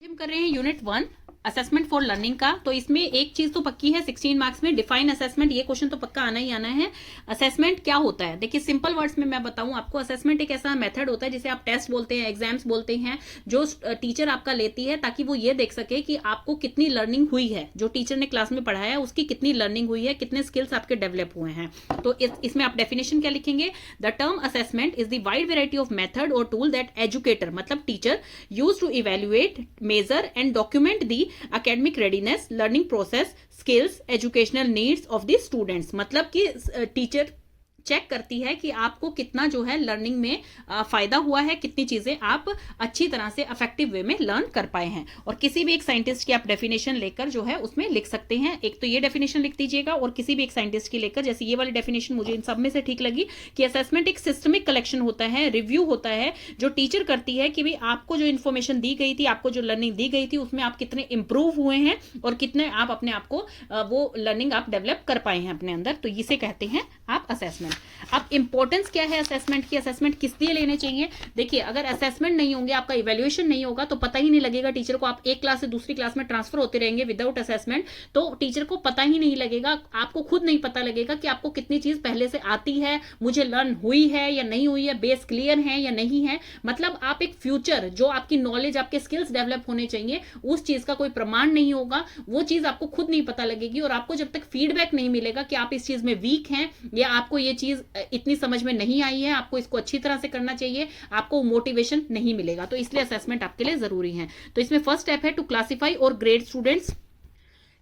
हम कर रहे हैं यूनिट 1 असेसमेंट फॉर लर्निंग का। तो इसमें एक चीज तो पक्की है 16 मार्क्स में, डिफाइन असेसमेंट। ये क्वेश्चन तो पक्का आना ही आना है। असेसमेंट क्या होता है, देखिए सिंपल वर्ड्स में मैं बताऊं आपको, असेसमेंट एक ऐसा मेथड होता है जिसे आप टेस्ट बोलते हैं, एग्जाम्स बोलते हैं, जो टीचर आपका लेती है ताकि वो ये देख सके कि आपको कितनी लर्निंग हुई है, जो टीचर ने क्लास में पढ़ाया है उसकी कितनी लर्निंग हुई है, कितने स्किल्स आपके डेवलप हुए हैं। तो इसमें आप डेफिनेशन क्या लिखेंगे, the term assessment is the wide variety of method और टूल दैट एजुकेटर मतलब teacher use to evaluate, measure and document the academic readiness, learning process, skills, educational needs of the students। मतलब कि teacher check करती है कि आपको कितना जो है लर्निंग में फायदा हुआ है, कितनी चीजें आप अच्छी तरह से इफेक्टिव वे में लर्न कर पाए हैं। और किसी भी एक साइंटिस्ट की आप डेफिनेशन लेकर जो है उसमें लिख सकते हैं। एक तो ये डेफिनेशन लिख दीजिएगा और किसी भी एक साइंटिस्ट की लेकर, जैसे ये वाली डेफिनेशन मुझे इन सब में से ठीक लगी कि असेसमेंट एक सिस्टमिक कलेक्शन होता है, रिव्यू होता है जो टीचर करती है कि भाई आपको जो इन्फॉर्मेशन दी गई थी, आपको जो लर्निंग दी गई थी उसमें आप कितने इंप्रूव हुए हैं और कितने आप अपने आप को वो लर्निंग आप डेवलप कर पाए हैं अपने अंदर। तो इसे कहते हैं आप असेसमेंट। अब इंपॉर्टेंस क्या है असेसमेंट की, असेसमेंट किस लिए लेने चाहिए। देखिए अगर असेसमेंट नहीं होंगे, आपका इवैल्यूएशन नहीं होगा तो पता ही नहीं लगेगा टीचर को। आप एक क्लास से दूसरी क्लास में ट्रांसफर होते रहेंगे विदाउट असेसमेंट, तो टीचर को पता ही नहीं लगेगा, आपको खुद नहीं पता लगेगा कि आपको कितनी चीज पहले से आती है, मुझे लर्न हुई है या नहीं हुई है, बेस क्लियर है या नहीं है। मतलब आप एक फ्यूचर जो आपकी नॉलेज, आपके स्किल्स डेवलप होने चाहिए, उस चीज का कोई प्रमाण नहीं होगा, वो चीज आपको खुद नहीं पता लगेगी। और आपको जब तक फीडबैक नहीं मिलेगा कि आप इस चीज में वीक हैं या आपको ये चीज इतनी समझ में नहीं आई है, आपको इसको अच्छी तरह से करना चाहिए, आपको मोटिवेशन नहीं मिलेगा। तो इसलिए असेसमेंट आपके लिए जरूरी है। तो इसमें फर्स्ट स्टेप है टू क्लासिफाई और ग्रेड स्टूडेंट्स।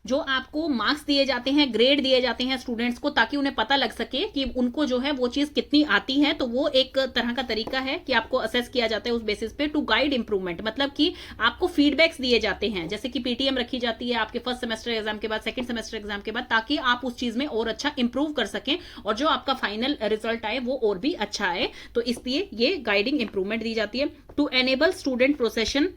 जो आपको मार्क्स दिए जाते हैं, ग्रेड दिए जाते हैं स्टूडेंट्स को, ताकि उन्हें पता लग सके कि उनको जो है वो चीज कितनी आती है। तो वो एक तरह का तरीका है कि आपको असेस किया जाता है उस बेसिस पे टू गाइड इंप्रूवमेंट। मतलब कि आपको फीडबैक्स दिए जाते हैं, जैसे कि पीटीएम रखी जाती है आपके फर्स्ट सेमेस्टर एग्जाम के बाद, सेकंड सेमेस्टर एग्जाम के बाद, ताकि आप उस चीज में और अच्छा इंप्रूव कर सकें और जो आपका फाइनल रिजल्ट आए वो और भी अच्छा आए। तो इसलिए ये गाइडिंग इंप्रूवमेंट दी जाती है। टू एनेबल स्टूडेंट प्रोसेशन,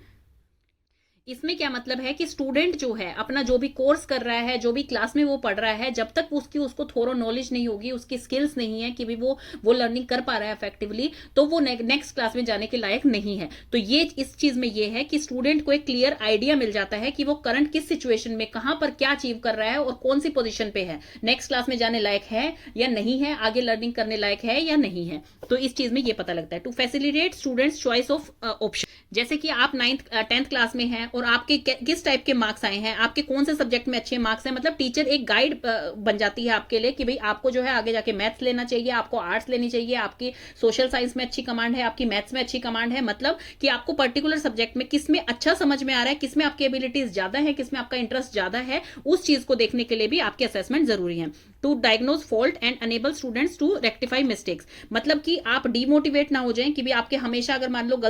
इसमें क्या मतलब है कि स्टूडेंट जो है अपना जो भी कोर्स कर रहा है, जो भी क्लास में वो पढ़ रहा है, जब तक उसको थोरो नॉलेज नहीं होगी, उसकी स्किल्स नहीं है कि भी वो लर्निंग कर पा रहा है इफेक्टिवली, तो वो नेक्स्ट क्लास में जाने के लायक नहीं है। तो ये इस चीज में ये है कि स्टूडेंट को एक क्लियर आइडिया मिल जाता है कि वो करंट किस सिचुएशन में कहां पर क्या अचीव कर रहा है और कौन सी पोजिशन पे है, नेक्स्ट क्लास में जाने लायक है या नहीं है, आगे लर्निंग करने लायक है या नहीं है। तो इस चीज में ये पता लगता है। To facilitate students choice of option, जैसे कि आप 10th क्लास में हैं और आपके किस टाइप के मार्क्स आए हैं, आपके कौन से सब्जेक्ट में अच्छे मार्क्स हैं, मतलब टीचर एक गाइड बन जाती है आपके लिए कि भाई आपको जो है आगे जाके मैथ्स लेना चाहिए, आपको आर्ट्स लेनी चाहिए, आपकी सोशल साइंस में अच्छी कमांड है, आपकी मैथ्स में अच्छी कमांड है। मतलब कि आपको पर्टिकुलर सब्जेक्ट में किस में अच्छा समझ में आ रहा है, किस में आपकी एबिलिटीज ज्यादा है, किस में आपका इंटरेस्ट ज्यादा है, उस चीज को देखने के लिए भी आपके असेसमेंट जरूरी है। To diagnose fault and enable students to rectify mistakes, मतलब कि आप डीमोटिवेट ना हो जाएं कि भी आपके हमेशा अगर मान लो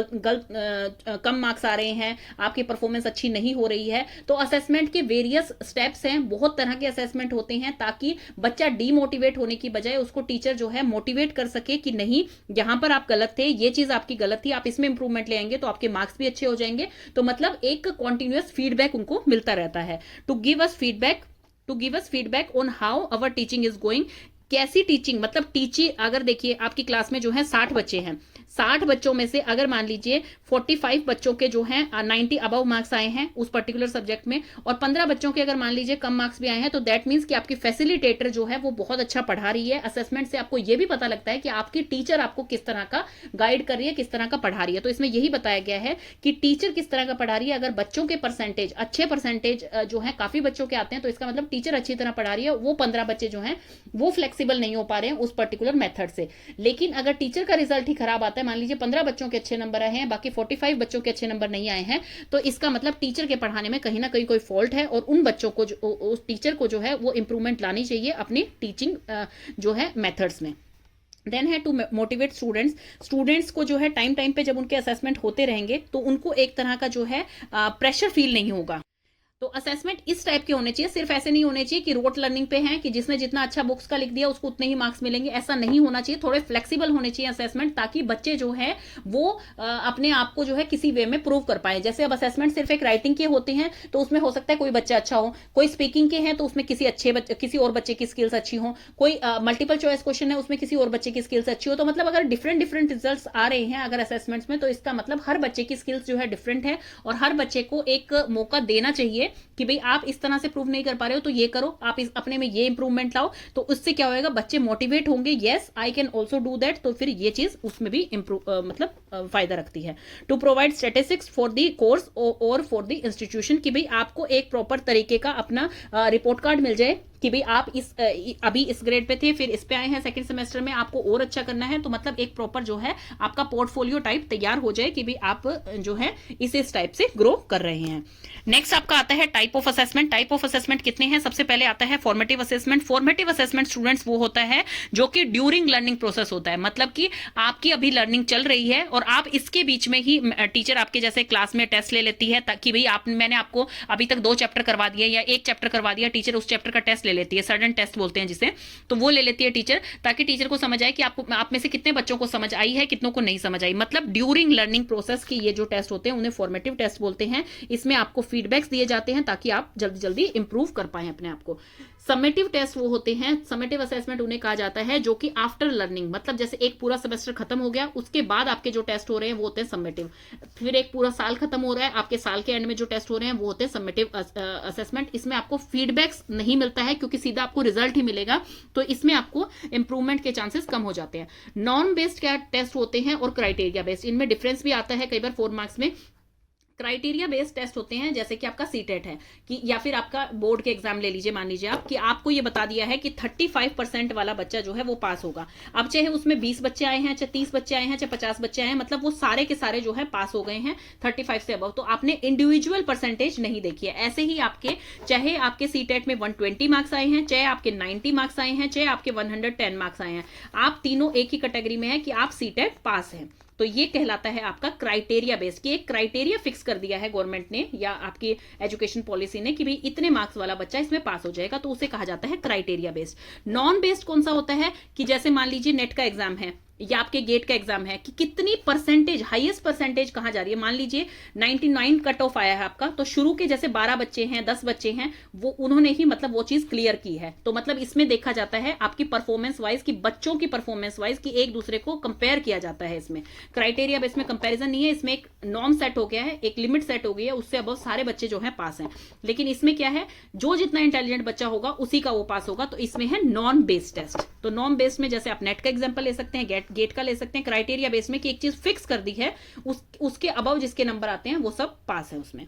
कम मार्क्स आ रहे हैं, आपकी परफॉर्मेंस अच्छी नहीं हो रही है, तो असेसमेंट के वेरियस स्टेप्स हैं, बहुत तरह के असेसमेंट होते हैं, ताकि बच्चा डीमोटिवेट होने की बजाय उसको टीचर जो है मोटिवेट कर सके कि नहीं यहां पर आप गलत थे, ये चीज आपकी गलत थी, आप इसमें इंप्रूवमेंट ले आएंगे तो आपके मार्क्स भी अच्छे हो जाएंगे। तो मतलब एक कॉन्टिन्यूअस फीडबैक उनको मिलता रहता है। To give us feedback on how our teaching is going, कैसी टीचिंग, मतलब टीचिंग अगर देखिए आपकी क्लास में जो है 60 बच्चे हैं, 60 बच्चों में से अगर मान लीजिए 45 बच्चों के जो हैं 90 अबव मार्क्स आए हैं उस पर्टिकुलर सब्जेक्ट में, और 15 बच्चों के अगर मान लीजिए कम मार्क्स भी आए हैं, तो दैट मीन्स कि आपकी फैसिलिटेटर जो है वो बहुत अच्छा पढ़ा रही है। असेसमेंट से आपको ये भी पता लगता है कि आपकी टीचर आपको किस तरह का गाइड कर रही है, किस तरह का पढ़ा रही है। तो इसमें यही बताया गया है कि टीचर किस तरह का पढ़ा रही है। अगर बच्चों के परसेंटेज अच्छे परसेंटेज जो है काफी बच्चों के आते हैं, तो इसका मतलब टीचर अच्छी तरह पढ़ा रही है। वो 15 बच्चे जो हैं वो फ्लेक्सिबल नहीं हो पा रहे हैं उस पर्टिकुलर मेथड से। लेकिन अगर टीचर का रिजल्ट ही खराब आता है, मान लीजिए 15 बच्चों के अच्छे नंबर आए हैं, बाकी 45 बच्चों के अच्छे नंबर नहीं आए हैं, तो इसका मतलब टीचर के पढ़ाने में कहीं ना कहीं कोई फॉल्ट है और उन बच्चों को उस टीचर को जो है वो इंप्रूवमेंट लानी चाहिए अपनी टीचिंग जो है मेथड्स में। देन है टू मोटिवेट स्टूडेंट्स को जो है टाइम पे जब उनके असेसमेंट होते रहेंगे तो उनको एक तरह का जो है प्रेशर फील नहीं होगा। तो असेसमेंट इस टाइप के होने चाहिए, सिर्फ ऐसे नहीं होने चाहिए कि रोट लर्निंग पे हैं कि जिसने जितना अच्छा बुक्स का लिख दिया उसको उतने ही मार्क्स मिलेंगे, ऐसा नहीं होना चाहिए। थोड़े फ्लेक्सिबल होने चाहिए असेसमेंट, ताकि बच्चे जो है वो अपने आप को जो है किसी वे में प्रूव कर पाए। जैसे अब असेसमेंट सिर्फ एक राइटिंग के होते हैं तो उसमें हो सकता है कोई बच्चा अच्छा हो, कोई स्पीकिंग के हैं तो उसमें किसी और बच्चे की स्किल्स अच्छी हो, कोई मल्टीपल चॉइस क्वेश्चन है उसमें किसी और बच्चे की स्किल्स अच्छी हो। तो मतलब अगर डिफरेंट डिफरेंट रिजल्ट्स आ रहे हैं अगर असेसमेंट्स में, तो इसका मतलब हर बच्चे की स्किल्स जो है डिफरेंट है, और हर बच्चे को एक मौका देना चाहिए कि भाई आप इस तरह से प्रूव नहीं कर पा रहे हो तो ये करो, आप इस अपने में ये इंप्रूवमेंट लाओ। तो उससे क्या होएगा, बच्चे मोटिवेट होंगे, yes I can also do that, तो फिर ये चीज उसमें भी मतलब फायदा रखती है। To provide statistics for the course और फॉर द इंस्टीट्यूशन, कि भाई आपको एक प्रॉपर तरीके का अपना रिपोर्ट कार्ड मिल जाए कि भाई आप अभी इस ग्रेड पे थे, फिर इस पे आए हैं सेकंड सेमेस्टर में, आपको और अच्छा करना है। तो मतलब एक प्रॉपर जो है आपका पोर्टफोलियो टाइप तैयार हो जाए कि भाई आप जो है इस टाइप से ग्रो कर रहे हैं। नेक्स्ट आपका आता है type of assessment. Type of assessment कितने हैं, सबसे पहले आता है formative assessment. Formative assessment students वो होता है जो कि ड्यूरिंग लर्निंग प्रोसेस होता है, मतलब कि आपकी अभी लर्निंग चल रही है और आप इसके बीच में ही टीचर आपके जैसे क्लास में टेस्ट ले लेती है, ताकि भाई मैंने आपको अभी तक 2 चैप्टर करवा दिए या 1 चैप्टर करवा दिया, टीचर उस चैप्टर का टेस्ट ले लेती है, सडन टेस्ट बोलते हैं जिसे, तो वो ले लेती है टीचर, ताकि टीचर को समझ आए कि आपको आप में से कितने बच्चों को समझ आई है, कितनों को नहीं समझ आई। मतलब ड्यूरिंग लर्निंग प्रोसेस की ये जो टेस्ट होते हैं उन्हें फॉर्मेटिव टेस्ट बोलते हैं। इसमें आपको फीडबैक्स दिए जाते हैं ताकि आप जल्दी जल्दी इंप्रूव कर पाए अपने आप को। समेटिव टेस्ट वो होते हैं, समेटिव असेसमेंट उन्हें कहा जाता है जो कि आफ्टर लर्निंग, मतलब जैसे एक पूरा सेमेस्टर खत्म हो गया उसके बाद आपके जो टेस्ट हो रहे हैं वो होते हैं समेटिव, फिर एक पूरा साल खत्म हो रहा है आपके साल के एंड में जो टेस्ट हो रहे हैं वो होते हैं समेटिव असेसमेंट। इसमें आपको फीडबैक्स नहीं मिलता है क्योंकि सीधा आपको रिजल्ट ही मिलेगा, तो इसमें आपको इंप्रूवमेंट के चांसेस कम हो जाते हैं। नॉन बेस्ड क्या टेस्ट होते हैं और क्राइटेरिया बेस्ड, इनमें डिफरेंस भी आता है कई बार 4 मार्क्स में। क्राइटेरिया बेस्ड टेस्ट होते हैं जैसे कि आपका सीटेट है कि या फिर आपका बोर्ड के एग्जाम ले लीजिए, मान लीजिए आप कि आपको ये बता दिया है कि 35% वाला बच्चा जो है वो पास होगा। अब चाहे उसमें 20 बच्चे आए हैं, चाहे 30 बच्चे आए हैं, चाहे 50 बच्चे आए हैं, मतलब वो सारे के सारे जो है पास हो गए हैं 35 से अबव। तो आपने इंडिविजुअल परसेंटेज नहीं देखी है। ऐसे ही आपके चाहे आपके सीटेट में 120 मार्क्स आए हैं, चाहे आपके 90 मार्क्स आए हैं, चाहे आपके 110 मार्क्स आए हैं, आप तीनों एक ही कैटेगरी में है कि आप सीटेट पास हैं। तो ये कहलाता है आपका क्राइटेरिया बेस्ड, कि एक क्राइटेरिया फिक्स कर दिया है गवर्नमेंट ने या आपकी एजुकेशन पॉलिसी ने कि भाई इतने मार्क्स वाला बच्चा इसमें पास हो जाएगा, तो उसे कहा जाता है क्राइटेरिया बेस्ड। नॉन बेस्ड कौन सा होता है कि जैसे मान लीजिए नेट का एग्जाम है या आपके गेट का एग्जाम है कि कितनी परसेंटेज, हाईएस्ट परसेंटेज कहां जा रही है। मान लीजिए 99 कट ऑफ आया है आपका, तो शुरू के जैसे 12 बच्चे हैं, 10 बच्चे हैं, वो उन्होंने ही मतलब वो चीज क्लियर की है। तो मतलब इसमें देखा जाता है आपकी परफॉर्मेंस वाइज, की बच्चों की परफॉर्मेंस वाइज की एक दूसरे को कंपेयर किया जाता है। इसमें क्राइटेरिया बेस में कंपेरिजन नहीं है, इसमें एक नॉर्म सेट हो गया है, एक लिमिट सेट हो गई है, उससे अब सारे बच्चे जो है पास हैं। लेकिन इसमें क्या है, जो जितना इंटेलिजेंट बच्चा होगा उसी का वो पास होगा। तो इसमें है नॉन बेस्ड टेस्ट। तो नॉन बेस्ड में जैसे आप नेट का एग्जाम्पल ले सकते हैं, गेट का ले सकते हैं। क्राइटेरिया बेस में कि एक चीज फिक्स कर दी है, उसके अबव जिसके नंबर आते हैं वो सब पास है उसमें।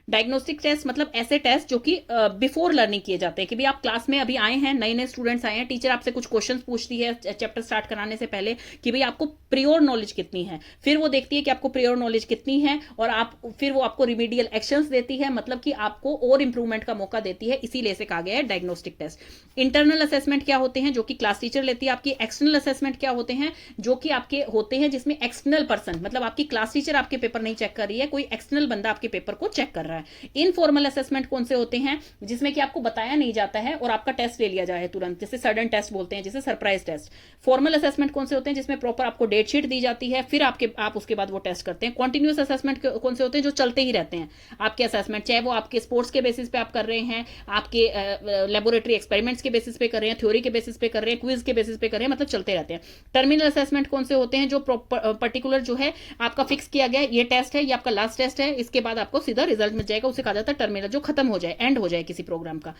डायग्नोस्टिक टेस्ट मतलब ऐसे टेस्ट जो कि बिफोर लर्निंग किए जाते हैं कि भाई आप क्लास में अभी आए हैं, नए नए स्टूडेंट्स आए हैं, टीचर आपसे कुछ क्वेश्चंस पूछती है चैप्टर स्टार्ट कराने से पहले कि भाई आपको प्रियोर नॉलेज कितनी है, फिर वो देखती है कि आपको प्रियोर नॉलेज कितनी है और फिर वो आपको रिमीडियल एक्शंस देती है, मतलब कि आपको और इंप्रूवमेंट का मौका देती है, इसीलिए से कहा गया है डायग्नोस्टिक टेस्ट। इंटरनल असेसमेंट क्या होते हैं, जो कि क्लास टीचर लेती है आपकी। एक्सटर्नल असेसमेंट क्या होते हैं, जो कि आपके होते हैं जिसमें एक्सटर्नल पर्सन, मतलब आपकी क्लास टीचर आपके पेपर नहीं चेक कर रही है, कोई एक्सटर्नल बंदा आपके पेपर को चेक कर रहा है। इनफॉर्मल असेसमेंट कौन से होते हैं, जिसमें कि आपको बताया नहीं जाता है और आपका टेस्ट ले लिया जाए तुरंत, जैसे सडन टेस्ट बोलते हैं, जैसे सरप्राइज टेस्ट। फॉर्मल असेसमेंट कौन से होते हैं, जिसमें प्रॉपर आपको डेट शीट दी जाती है, फिर आप उसके बाद वो टेस्ट करते हैं। कॉन्टिन्यूअस असेसमेंट कौन से होते हैं, जो चलते ही रहते हैं आपके असेसमेंट, चाहे वो आपके स्पोर्ट्स के बेसिस पे आप कर रहे हैं, आपके लेबोरेटरी एक्सपेरिमेंट्स के बेसिस पे कर रहे हैं, थ्योरी के बेसिस पे कर रहे हैं, क्विज के बेसिस पे कर रहे हैं, मतलब चलते रहते हैं। टर्मिनल असेसमेंट कौन से होते हैं, जो पर्टिकुलर जो है आपका फिक्स किया गया ये टेस्ट है, ये आपका लास्ट टेस्ट है, इसके बाद आपको सीधा रिजल्ट मिल जाएगा, उसे कहा जाता है टर्मिनल, जो खत्म हो जाए, एंड हो जाए किसी प्रोग्राम का।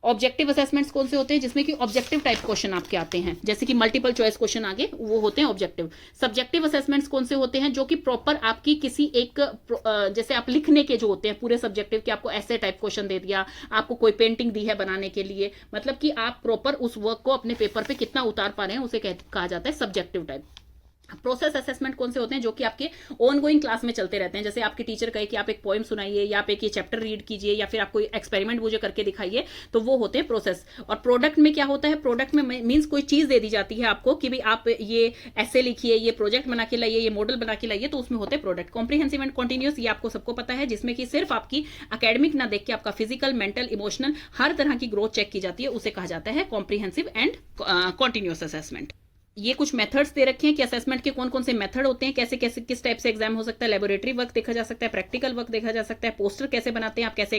ऑब्जेक्टिव असेसमेंट्स कौन से होते हैं, जिसमें कि ऑब्जेक्टिव टाइप क्वेश्चन आपके आते हैं, जैसे कि मल्टीपल चॉइस क्वेश्चन आगे, वो होते हैं ऑब्जेक्टिव। सब्जेक्टिव असेसमेंट्स कौन से होते हैं, जो कि प्रॉपर आपकी किसी एक जैसे आप लिखने के जो होते हैं पूरे सब्जेक्टिव के, आपको ऐसे टाइप क्वेश्चन दे दिया, आपको कोई पेंटिंग दी है बनाने के लिए, मतलब कि आप प्रॉपर उस वर्क को अपने पेपर पे कितना उतार पा रहे हैं, उसे कहा जाता है सब्जेक्टिव टाइप। प्रोसेस असेसमेंट कौन से होते हैं, जो कि आपके ऑन गोइंग क्लास में चलते रहते हैं। जैसे आपके टीचर कहे कि आप एक पोएम सुनाइए, या आप एक ये चैप्टर रीड कीजिए, या फिर आप कोई एक्सपेरिमेंट मुझे करके दिखाइए, तो वो होते हैं प्रोसेस। और प्रोडक्ट में क्या होता है, प्रोडक्ट में मीन्स कोई चीज दे दी जाती है आपको कि भाई आप ये ऐसे लिखिए, ये प्रोजेक्ट बना के लाइए, ये मॉडल बना के लाइए, तो उसमें होते हैं प्रोडक्ट। कॉम्प्रिहेंसिव एंड कॉन्टिन्यूस, ये आपको सबको पता है, जिसमें कि सिर्फ आपकी अकेडमिक ना देख के आपका फिजिकल, मेंटल, इमोशनल हर तरह की ग्रोथ चेक की जाती है, उसे कहा जाता है कॉम्प्रिहेंसिव एंड कॉन्टिन्यूस असेसमेंट। ये कुछ मेथड्स दे रखे हैं कि असेसमेंट के कौन कौन से मेथड होते हैं, कैसे कैसे किस टाइप से एग्जाम हो सकता है। लेबोरेटरी वर्क देखा जा सकता है, प्रैक्टिकल वर्क देखा जा सकता है, पोस्टर कैसे बनाते हैं आप, कैसे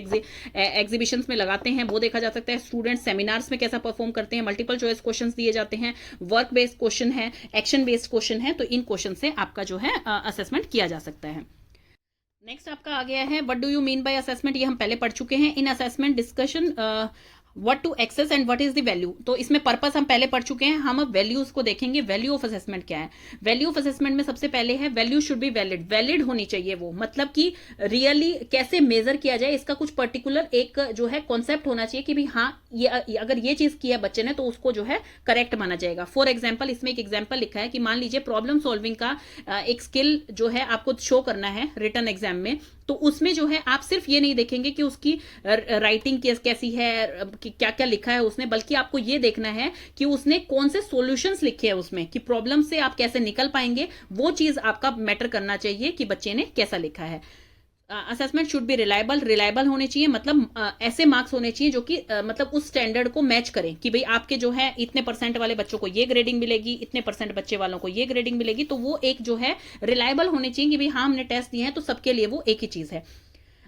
एग्जीबिशंस में लगाते हैं वो देखा जा सकता है, स्टूडेंट सेमिनार्स में कैसा परफॉर्म करते हैं, मल्टीपल चॉइस क्वेश्चन दिए जाते हैं, वर्क बेस्ड क्वेश्चन है, एक्शन बेस्ड क्वेश्चन है, तो इन क्वेश्चन से आपका जो है असेसमेंट किया जा सकता है। नेक्स्ट आपका आ गया है what do you mean by assessment, ये हम पहले पढ़ चुके हैं। In assessment discussion what to assess and what is the value, तो इसमें पर्पस हम पहले पढ़ चुके हैं। हम अब वैल्यूज को देखेंगे। वैल्यू ऑफ असेसमेंट क्या है। वैल्यू ऑफ असेसमेंट में सबसे पहले है value should be valid, valid होनी चाहिए वो, मतलब कि रियली कैसे मेजर किया जाए, इसका कुछ पर्टिकुलर एक जो है कॉन्सेप्ट होना चाहिए कि भाई हाँ ये अगर ये चीज किया बच्चे ने तो उसको जो है करेक्ट माना जाएगा। फॉर एग्जाम्पल, इसमें एक एग्जाम्पल लिखा है कि मान लीजिए प्रॉब्लम सॉल्विंग का एक स्किल जो है आपको शो करना है रिटन एग्जाम में, तो उसमें जो है आप सिर्फ ये नहीं देखेंगे कि उसकी राइटिंग कैसी है, क्या क्या लिखा है उसने, बल्कि आपको ये देखना है कि उसने कौन से सॉल्यूशंस लिखे हैं उसमें, कि प्रॉब्लम से आप कैसे निकल पाएंगे, वो चीज आपका मैटर करना चाहिए कि बच्चे ने कैसा लिखा है। Assessment should B reliable, reliable होने चाहिए, मतलब ऐसे मार्क्स होने चाहिए जो कि मतलब उस स्टैंडर्ड को मैच करें कि भाई आपके जो है इतने परसेंट वाले बच्चों को ये ग्रेडिंग मिलेगी, इतने परसेंट बच्चे वालों को ये ग्रेडिंग मिलेगी, तो वो एक जो है रिलायबल होने चाहिए कि भाई हाँ हमने टेस्ट दिए हैं तो सबके लिए वो एक ही चीज है।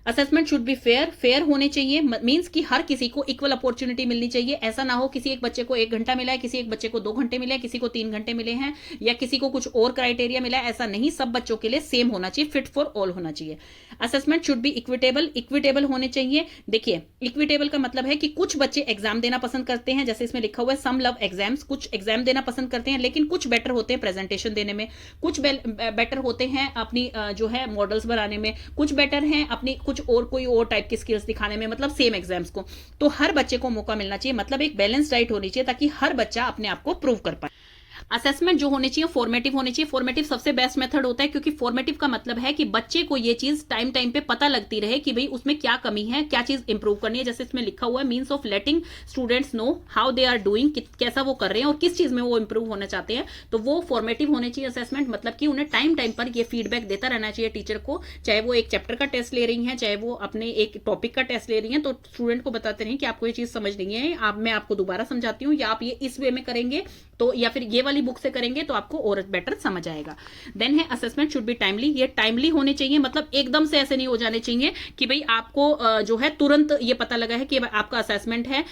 Assessment should be fair, fair होने चाहिए, मींस कि हर किसी को इक्वल अपॉर्चुनिटी मिलनी चाहिए। ऐसा ना हो किसी एक बच्चे को 1 घंटा मिला है, किसी एक बच्चे को 2 घंटे मिले हैं, किसी को 3 घंटे मिले हैं, या किसी को कुछ और क्राइटेरिया मिला है, ऐसा नहीं, सब बच्चों के लिए सेम होना चाहिए, फिट फॉर ऑल होना चाहिए। Assessment should B equitable, equitable होने चाहिए। देखिए इक्विटेबल का मतलब है कि कुछ बच्चे एग्जाम देना पसंद करते हैं, जैसे इसमें लिखा हुआ है सम लव एग्जाम्स, कुछ एग्जाम देना पसंद करते हैं, लेकिन कुछ बेटर होते हैं प्रेजेंटेशन देने में, कुछ बेटर होते हैं अपनी जो है मॉडल्स बनाने में, कुछ बेटर हैं अपनी कुछ और कोई और टाइप की स्किल्स दिखाने में, मतलब सेम एग्जाम्स को। तो हर बच्चे को मौका मिलना चाहिए, मतलब एक बैलेंस डाइट होनी चाहिए ताकि हर बच्चा अपने आप को प्रूव कर पाए। असेसमेंट जो होने चाहिए फॉर्मेटिव होने चाहिए। फॉर्मेटिव सबसे बेस्ट मेथड होता है, क्योंकि फॉर्मेटिव का मतलब है कि बच्चे को ये चीज टाइम टाइम पे पता लगती रहे कि भाई उसमें क्या कमी है, क्या चीज इंप्रूव करनी है। जैसे इसमें लिखा हुआ है means of letting students know how they are doing, कैसा वो कर रहे हैं और किस चीज में वो इंप्रूव होना चाहते हैं, तो वो फॉर्मेटिव होने चाहिए असेसमेंट। मतलब कि उन्हें टाइम टाइम पर ये फीडबैक देता रहना चाहिए टीचर को, चाहे वो एक चैप्टर का टेस्ट ले रही है, चाहे वो अपने एक टॉपिक का टेस्ट ले रही है, तो स्टूडेंट को बताते रहे कि आपको ये चीज समझ नहीं है, मैं आपको दोबारा समझाती हूँ, या आप ये इस वे में करेंगे तो, या फिर ये वाली बुक से करेंगे तो आपको और बेटर समझ आएगा। देन है असेसमेंट शुड बी टाइमली, ये टाइमली होने चाहिए, मतलब एकदम से ऐसे नहीं हो जाने चाहिए कि भाई आपको जो है तुरंत ये पता लगा है कि आपका असेसमेंट है।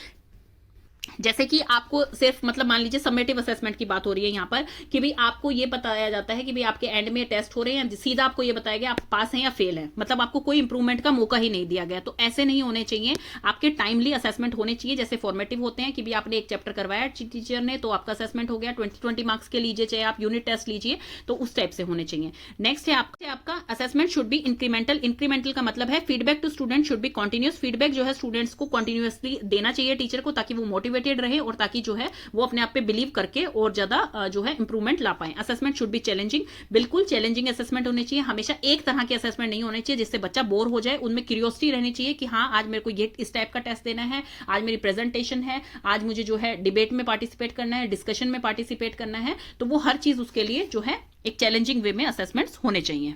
जैसे कि आपको सिर्फ मतलब मान लीजिए समेटिव असेसमेंट की बात हो रही है यहाँ पर कि भाई आपको ये बताया जाता है कि भाई आपके एंड में टेस्ट हो रहे हैं, सीधा आपको ये बताया गया आप पास हैं या फेल हैं, मतलब आपको कोई इंप्रूवमेंट का मौका ही नहीं दिया गया। तो ऐसे नहीं होने चाहिए, आपके टाइमली असेसमेंट होने चाहिए। जैसे फॉर्मेटिव होते हैं कि भाई आपने एक चैप्टर करवाया टीचर ने तो आपका असेसमेंट हो गया, 20 मार्क्स के लीजिए, चाहे आप यूनिट टेस्ट लीजिए, तो उस टाइप से होने चाहिए। नेक्स्ट है आपका assessment should be incremental. Incremental का मतलब है feedback to student should be continuous, feedback जो है स्टूडेंट्स को कॉन्टिन्यूसली देना चाहिए टीचर को, ताकि वो मोटिवेटेड रहे और ताकि जो है वो अपने आप पे बिलीव करके और ज्यादा जो है इंप्रूवमेंट ला पाए। असेसमेंट शुड बी चैलेंजिंग, बिल्कुल चैलेंजिंग असेसमेंट होने चाहिए, हमेशा एक तरह के असेसमेंट नहीं होने चाहिए जिससे बच्चा बोर हो जाए। उनमें क्यूरियोसिटी रहनी चाहिए कि हाँ आज मेरे को ये इस टाइप का टेस्ट देना है, आज मेरी प्रेजेंटेशन है, आज मुझे जो है डिबेट में पार्टिसिपेट करना है, डिस्कशन में पार्टिसिपेट करना है, तो वो हर चीज उसके लिए जो है एक चैलेंजिंग वे में असेसमेंट्स होने चाहिए।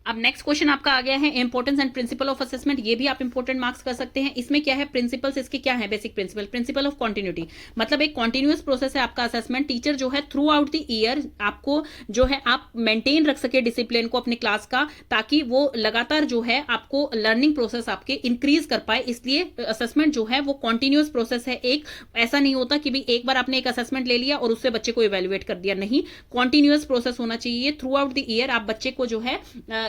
अब नेक्स्ट क्वेश्चन आपका आ गया है importance and principle of assessment. ये भी आप इंपॉर्टेंट मार्क्स कर सकते हैं। इसमें क्या है प्रिंसिपल्स, इसके क्या है basic principle. Principle of continuity मतलब एक कॉन्टिन्यूअस प्रोसेस है आपका असेसमेंट। टीचर जो है थ्रू आउट द ईयर आपको जो है आप मेंटेन रख सके डिसिप्लिन को अपने क्लास का, ताकि वो लगातार जो है आपको लर्निंग प्रोसेस आपके इंक्रीज कर पाए। इसलिए असेसमेंट जो है वो कॉन्टिन्यूअस प्रोसेस है। एक ऐसा नहीं होता कि भाई एक बार आपने एक असेसमेंट ले लिया और उससे बच्चे को इवेल्युएट कर दिया, नहीं, कॉन्टिन्यूअस प्रोसेस होना चाहिए। थ्रू आउट द ईयर आप बच्चे को जो है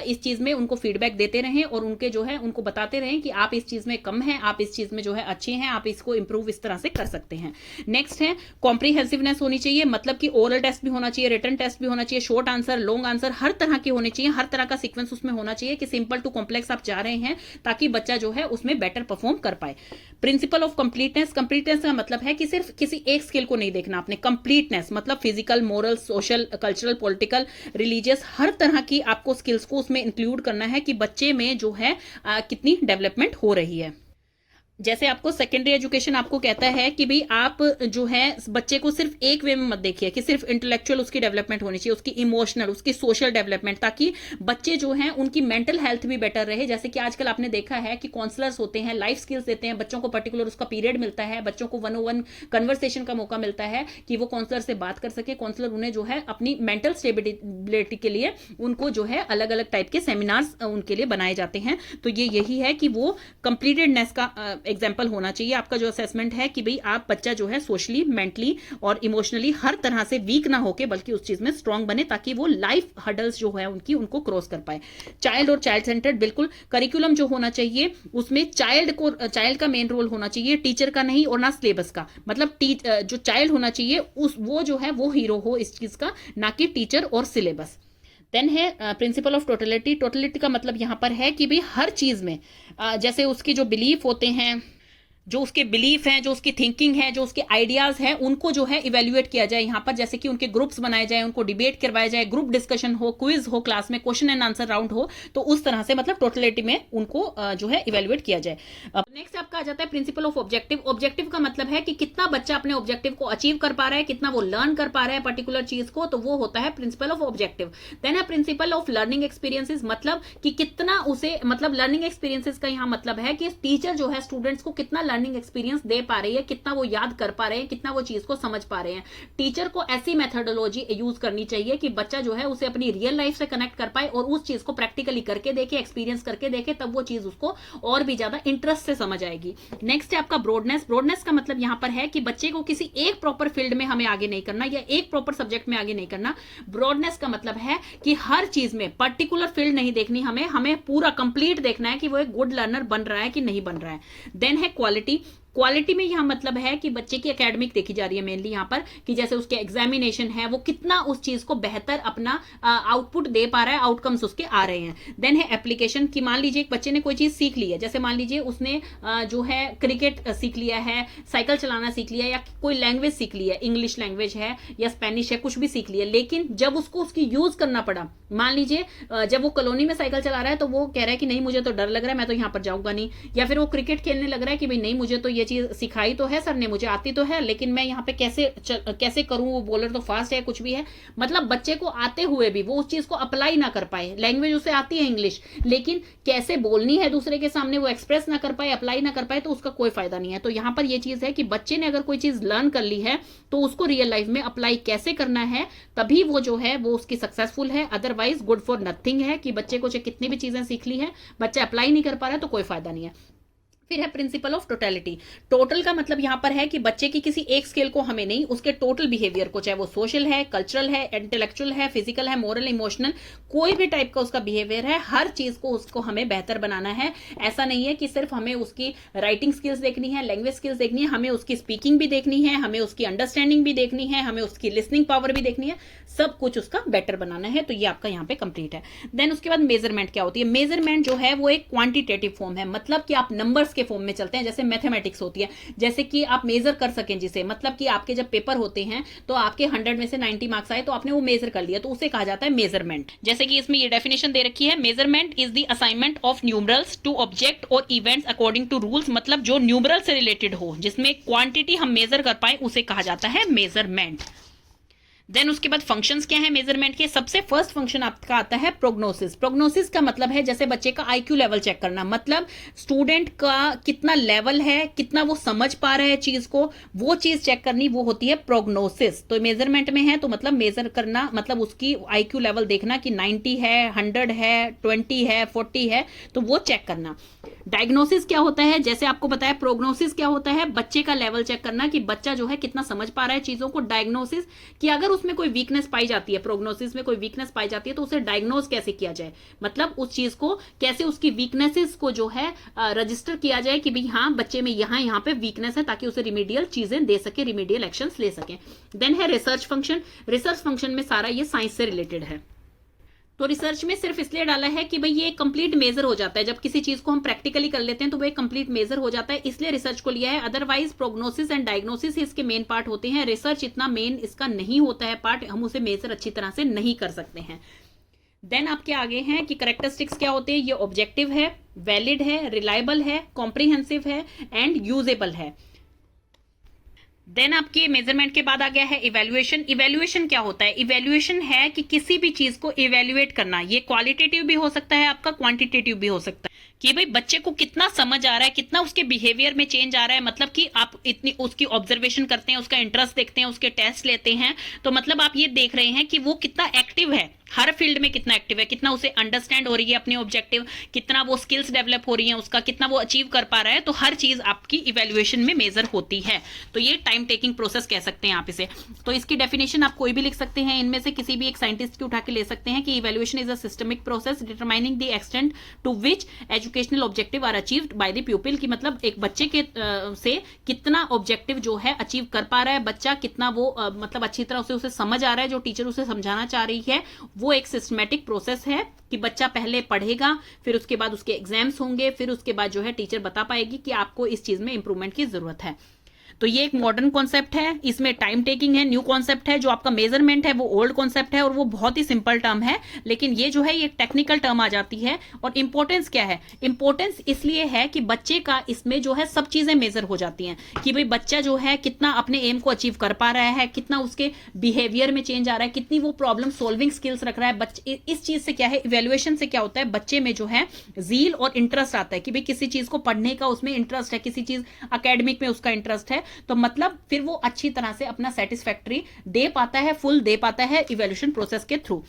इस चीज में उनको फीडबैक देते रहें और उनके जो है उनको बताते रहें कि आप इस चीज में कम है, आप इस चीज में जो है अच्छे हैं, आप इसको इंप्रूव इस तरह से कर सकते हैं। नेक्स्ट है कॉम्प्रिहेंसिवनेस होनी चाहिए, मतलब कि ओरल टेस्ट भी होना चाहिए, रिटन टेस्ट भी होना चाहिए, शॉर्ट आंसर, लॉन्ग आंसर, हर तरह के होने चाहिए, हर तरह का सीक्वेंस उसमें होना चाहिए कि सिंपल टू कॉम्प्लेक्स आप जा रहे हैं ताकि बच्चा जो है उसमें बेटर परफॉर्म कर पाए। प्रिंसिपल ऑफ कंप्लीटनेस, कंप्लीटनेस का मतलब है कि सिर्फ किसी एक स्किल को नहीं देखना आपने, कंप्लीटनेस मतलब physical, moral, social, cultural, political, religious, हर तरह की आपको स्किल्स को उसमें इंक्लूड करना है कि बच्चे में जो है कितनी डेवलपमेंट हो रही है। जैसे आपको सेकेंडरी एजुकेशन आपको कहता है कि भाई आप जो है बच्चे को सिर्फ एक वे में मत देखिए कि सिर्फ इंटेलेक्चुअल उसकी डेवलपमेंट होनी चाहिए, उसकी इमोशनल, उसकी सोशल डेवलपमेंट, ताकि बच्चे जो हैं उनकी मेंटल हेल्थ भी बेटर रहे। जैसे कि आजकल आपने देखा है कि काउंसलर्स होते हैं, लाइफ स्किल्स देते हैं बच्चों को, पर्टिकुलर उसका पीरियड मिलता है, बच्चों को 101 कन्वर्सेशन का मौका मिलता है कि वो काउंसलर से बात कर सके, काउंसलर उन्हें जो है अपनी मेंटल स्टेबिलिटी के लिए उनको जो है अलग अलग टाइप के सेमिनार्स उनके लिए बनाए जाते हैं। तो ये यही है कि वो कंप्लीटेडनेस का एग्जाम्पल होना चाहिए आपका जो असेसमेंट है कि भाई आप बच्चा जो है सोशली, मेंटली और इमोशनली हर तरह से वीक ना होके बल्कि उस चीज में स्ट्रांग बने ताकि वो लाइफ हर्डल्स जो है उनको क्रॉस कर पाए। चाइल्ड और चाइल्ड सेंटर्ड, बिल्कुल करिकुलम जो होना चाहिए उसमें चाइल्ड का मेन रोल होना चाहिए, टीचर का नहीं और ना सिलेबस का। मतलब जो चाइल्ड होना चाहिए वो जो है वो हीरो हो इस चीज का, ना कि टीचर और सिलेबस। देन है प्रिंसिपल ऑफ टोटलिटी। टोटलिटी का मतलब यहां पर है कि भाई हर चीज में जैसे उसके जो बिलीफ होते हैं, जो उसके बिलीफ हैं, जो उसकी थिंकिंग है, जो उसके आइडियाज हैं, उनको जो है इवेल्युएट किया जाए यहाँ पर। जैसे कि उनके ग्रुप्स बनाए जाए, उनको डिबेट करवाया जाए, ग्रुप डिस्कशन हो, क्विज हो, क्लास में क्वेश्चन एंड आंसर राउंड हो, तो उस तरह से मतलब टोटलिटी में उनको जो है इवेल्युएट किया जाए। नेक्स्ट आपका आ जाता है प्रिंसिपल ऑफ ऑब्जेक्टिव। ऑब्जेक्टिव का मतलब है कि कितना बच्चा अपने ऑब्जेक्टिव को अचीव कर पा रहा है, कितना वो लर्न कर पा रहा है पर्टिकुलर चीज को, तो वो होता है प्रिंसिपल ऑफ ऑब्जेक्टिव। देन है प्रिंसिपल ऑफ लर्निंग एक्सपीरियंसेस, मतलब कि कितना उसे, मतलब लर्निंग एक्सपीरियंसेस का यहाँ मतलब है कि टीचर जो है स्टूडेंट्स को कितना लर्निंग एक्सपीरियंस दे पा रही है, कितना वो याद कर पा रहे हैं, कितना वो चीज को समझ पा रहे हैं। टीचर को ऐसी मेथोडोलॉजी यूज करनी चाहिए कि बच्चा जो है उसे अपनी रियल लाइफ से कनेक्ट कर पाए और उस चीज को प्रैक्टिकली करके देखे, एक्सपीरियंस करके देखे, तब वो चीज उसको और भी ज्यादा इंटरेस्ट से समझ आएगी। नेक्स्ट है आपका ब्रॉडनेस। ब्रॉडनेस का मतलब यहां पर है कि बच्चे को किसी एक प्रॉपर फील्ड में हमें आगे नहीं करना या एक प्रॉपर सब्जेक्ट में आगे नहीं करना। ब्रॉडनेस का मतलब है कि हर चीज में पर्टिकुलर फील्ड नहीं देखनी, हमें पूरा कंप्लीट देखना है कि वो एक गुड लर्नर बन रहा है कि नहीं बन रहा है। देन है क्वालिटी। क्वालिटी में यहां मतलब है कि बच्चे की एकेडमिक देखी जा रही है मेनली यहां पर, कि जैसे उसके एग्जामिनेशन है वो कितना उस चीज को बेहतर अपना आउटपुट दे पा रहा है, आउटकम्स उसके आ रहे हैं। देन है एप्लीकेशन, कि मान लीजिए एक बच्चे ने कोई चीज सीख ली है, जैसे मान लीजिए उसने जो है क्रिकेट सीख लिया है, साइकिल चलाना सीख लिया, या कोई लैंग्वेज सीख ली है, इंग्लिश लैंग्वेज है या स्पेनिश है, कुछ भी सीख लिया, लेकिन जब उसको उसकी यूज करना पड़ा, मान लीजिए जब वो कॉलोनी में साइकिल चला रहा है तो वो कह रहा है कि नहीं मुझे तो डर लग रहा है, मैं तो यहां पर जाऊंगा नहीं, या फिर वो क्रिकेट खेलने लग रहा है कि भाई नहीं मुझे तो ये चीज सिखाई तो है सर ने, मुझे आती तो है, लेकिन मैं यहाँ पे कैसे करूं, वो बॉलर तो फास्ट है, कुछ भी है। मतलब बच्चे को आते हुए भी वो उस चीज को अप्लाई ना कर पाए, लैंग्वेज उसे आती है इंग्लिश, लेकिन कैसे बोलनी है दूसरे के सामने वो एक्सप्रेस ना कर पाए, अप्लाई ना कर पाए, तो उसका कोई फायदा नहीं है। तो यहाँ पर ये चीज है कि बच्चे ने अगर कोई चीज लर्न कर ली है तो उसको रियल लाइफ में अप्लाई कैसे करना है, तभी वो जो है वो उसकी सक्सेसफुल है। अदरवाइज गुड फॉर नथिंग है कि बच्चे को चाहे कितनी भी चीजें सीख ली है, बच्चा अप्लाई नहीं कर पा रहा है तो कोई फायदा नहीं है। फिर है प्रिंसिपल ऑफ टोटलिटी। टोटल का मतलब यहां पर है कि बच्चे की किसी एक स्केल को हमें नहीं, उसके टोटल बिहेवियर को, चाहे वो सोशल है, कल्चरल है, इंटेलेक्चुअल है, फिजिकल है, मोरल, इमोशनल, कोई भी टाइप का उसका बिहेवियर है, हर चीज को उसको हमें बेहतर बनाना है। ऐसा नहीं है कि सिर्फ हमें उसकी राइटिंग स्किल्स देखनी है, लैंग्वेज स्किल्स देखनी है, हमें उसकी स्पीकिंग भी देखनी है, हमें उसकी अंडरस्टैंडिंग भी देखनी है, हमें उसकी लिसनिंग पावर भी देखनी है, सब कुछ उसका बेटर बनाना है। तो ये आपका यहाँ पे कंप्लीट है। देन उसके बाद मेजरमेंट क्या होती है। मेजरमेंट जो है वो एक क्वांटिटेटिव फॉर्म है, मतलब कि आप नंबर्स के फॉर्म में चलते हैं, जैसे मैथमेटिक्स होती है, जैसे कि आप मेजर कर सकें जिसे, मतलब कि आपके जब पेपर होते हैं तो आपके 100 में से 90 मार्क्स आए तो आपने वो मेजर कर लिया, तो उसे कहा जाता है मेजरमेंट। जैसे कि इसमें ये डेफिनेशन दे रखी है, measurement is the assignment of numerals to object और इवेंट्स अकॉर्डिंग टू रूल्स, मतलब जो न्यूमरल से रिलेटेड हो, जिसमें क्वांटिटी हम मेजर कर पाए, उसे कहा जाता है मेजरमेंट। देन उसके बाद फंक्शंस क्या है मेजरमेंट के। सबसे फर्स्ट फंक्शन आपका आता है प्रोग्नोसिस। प्रोग्नोसिस का मतलब है जैसे बच्चे का आईक्यू लेवल चेक करना, मतलब स्टूडेंट का कितना लेवल है, कितना वो समझ पा रहा है चीज को, वो चीज चेक करनी, वो होती है प्रोग्नोसिस। तो मेजरमेंट में है तो मतलब मेजर करना, मतलब उसकी आईक्यू लेवल देखना कि 90 है, 100 है, 20 है, 40 है, तो वो चेक करना। डायग्नोसिस क्या होता है, जैसे आपको बताया प्रोग्नोसिस क्या होता है, बच्चे का लेवल चेक करना कि बच्चा जो है कितना समझ पा रहा है चीजों को। डायग्नोसिस कि अगर उसमें कोई वीकनेस पाई जाती है, प्रोग्नोसिस में कोई वीकनेस पाई जाती है, तो उसे डायग्नोज कैसे किया जाए, मतलब उस चीज को कैसे, उसकी वीकनेसेस को जो है रजिस्टर किया जाए कि भाई हाँ बच्चे में यहाँ पे वीकनेस है, ताकि उसे रिमीडियल चीजें दे सके, रिमीडियल एक्शंस ले सके। देन है रिसर्च फंक्शन। रिसर्च फंक्शन में सारा ये साइंस से रिलेटेड है। तो रिसर्च में सिर्फ इसलिए डाला है कि भाई ये कंप्लीट मेजर हो जाता है, जब किसी चीज को हम प्रैक्टिकली कर लेते हैं तो वो एक कंप्लीट मेजर हो जाता है, इसलिए रिसर्च को लिया है। अदरवाइज प्रोग्नोसिस एंड डायग्नोसिस इसके मेन पार्ट होते हैं, रिसर्च इतना मेन इसका नहीं होता है पार्ट, हम उसे मेजर अच्छी तरह से नहीं कर सकते हैं। देन आपके आगे हैं कि करेक्टरिस्टिक्स क्या होते हैं, ये ऑब्जेक्टिव है, वैलिड है, रिलायबल है, कॉम्प्रिहेंसिव है एंड यूजेबल है। देन आपके मेजरमेंट के बाद आ गया है इवैल्यूएशन। इवैल्यूएशन क्या होता है, इवैल्यूएशन है कि किसी भी चीज को इवैल्यूएट करना, ये क्वालिटेटिव भी हो सकता है आपका, क्वांटिटेटिव भी हो सकता है, कि भाई बच्चे को कितना समझ आ रहा है, कितना उसके बिहेवियर में चेंज आ रहा है, मतलब कि आप इतनी उसकी ऑब्जर्वेशन करते हैं, उसका इंटरेस्ट देखते हैं, उसके टेस्ट लेते हैं, तो मतलब आप ये देख रहे हैं कि वो कितना एक्टिव है, हर फील्ड में कितना एक्टिव है, कितना उसे अंडरस्टैंड हो रही है अपने ऑब्जेक्टिव, कितना वो स्किल्स डेवलप हो रही हैं उसका, कितना वो अचीव कर पा रहा है, तो हर चीज आपकी इवैल्यूएशन में मेजर होती है। तो ये टाइम टेकिंग प्रोसेस कह सकते हैं आप इसे। तो इसकी डेफिनेशन आप कोई भी लिख सकते हैं, इनमें से किसी भी एक साइंटिस्ट की उठा के ले सकते हैं कि evaluation is a systemic process determining the extent to which educational objective are achieved by the pupil, की मतलब एक बच्चे के से कितना ऑब्जेक्टिव जो है अचीव कर पा रहा है बच्चा, कितना वो मतलब अच्छी तरह से उसे समझ आ रहा है, जो टीचर उसे समझाना चाह रही है, वो एक सिस्टमैटिक प्रोसेस है कि बच्चा पहले पढ़ेगा, फिर उसके बाद उसके एग्जाम्स होंगे, फिर उसके बाद जो है टीचर बता पाएगी कि आपको इस चीज में इंप्रूवमेंट की जरूरत है। तो ये एक मॉडर्न कॉन्सेप्ट है, इसमें टाइम टेकिंग है, न्यू कॉन्सेप्ट है। जो आपका मेजरमेंट है वो ओल्ड कॉन्सेप्ट है और वो बहुत ही सिंपल टर्म है, लेकिन ये जो है ये टेक्निकल टर्म आ जाती है। और इंपॉर्टेंस क्या है, इंपॉर्टेंस इसलिए है कि बच्चे का इसमें जो है सब चीजें मेजर हो जाती हैं, कि भाई बच्चा जो है कितना अपने एम को अचीव कर पा रहा है, कितना उसके बिहेवियर में चेंज आ रहा है, कितनी वो प्रॉब्लम सॉल्विंग स्किल्स रख रहा है। बच्चे इस चीज से क्या है, इवेल्युएशन से क्या होता है, बच्चे में जो है जील और इंटरेस्ट आता है कि भाई किसी चीज को पढ़ने का उसमें इंटरेस्ट है, किसी चीज अकेडमिक में उसका इंटरेस्ट है, तो मतलब फिर वो अच्छी तरह से अपना सेटिस्फैक्टरी दे पाता है, फुल दे पाता है इवैल्यूएशन प्रोसेस के थ्रू।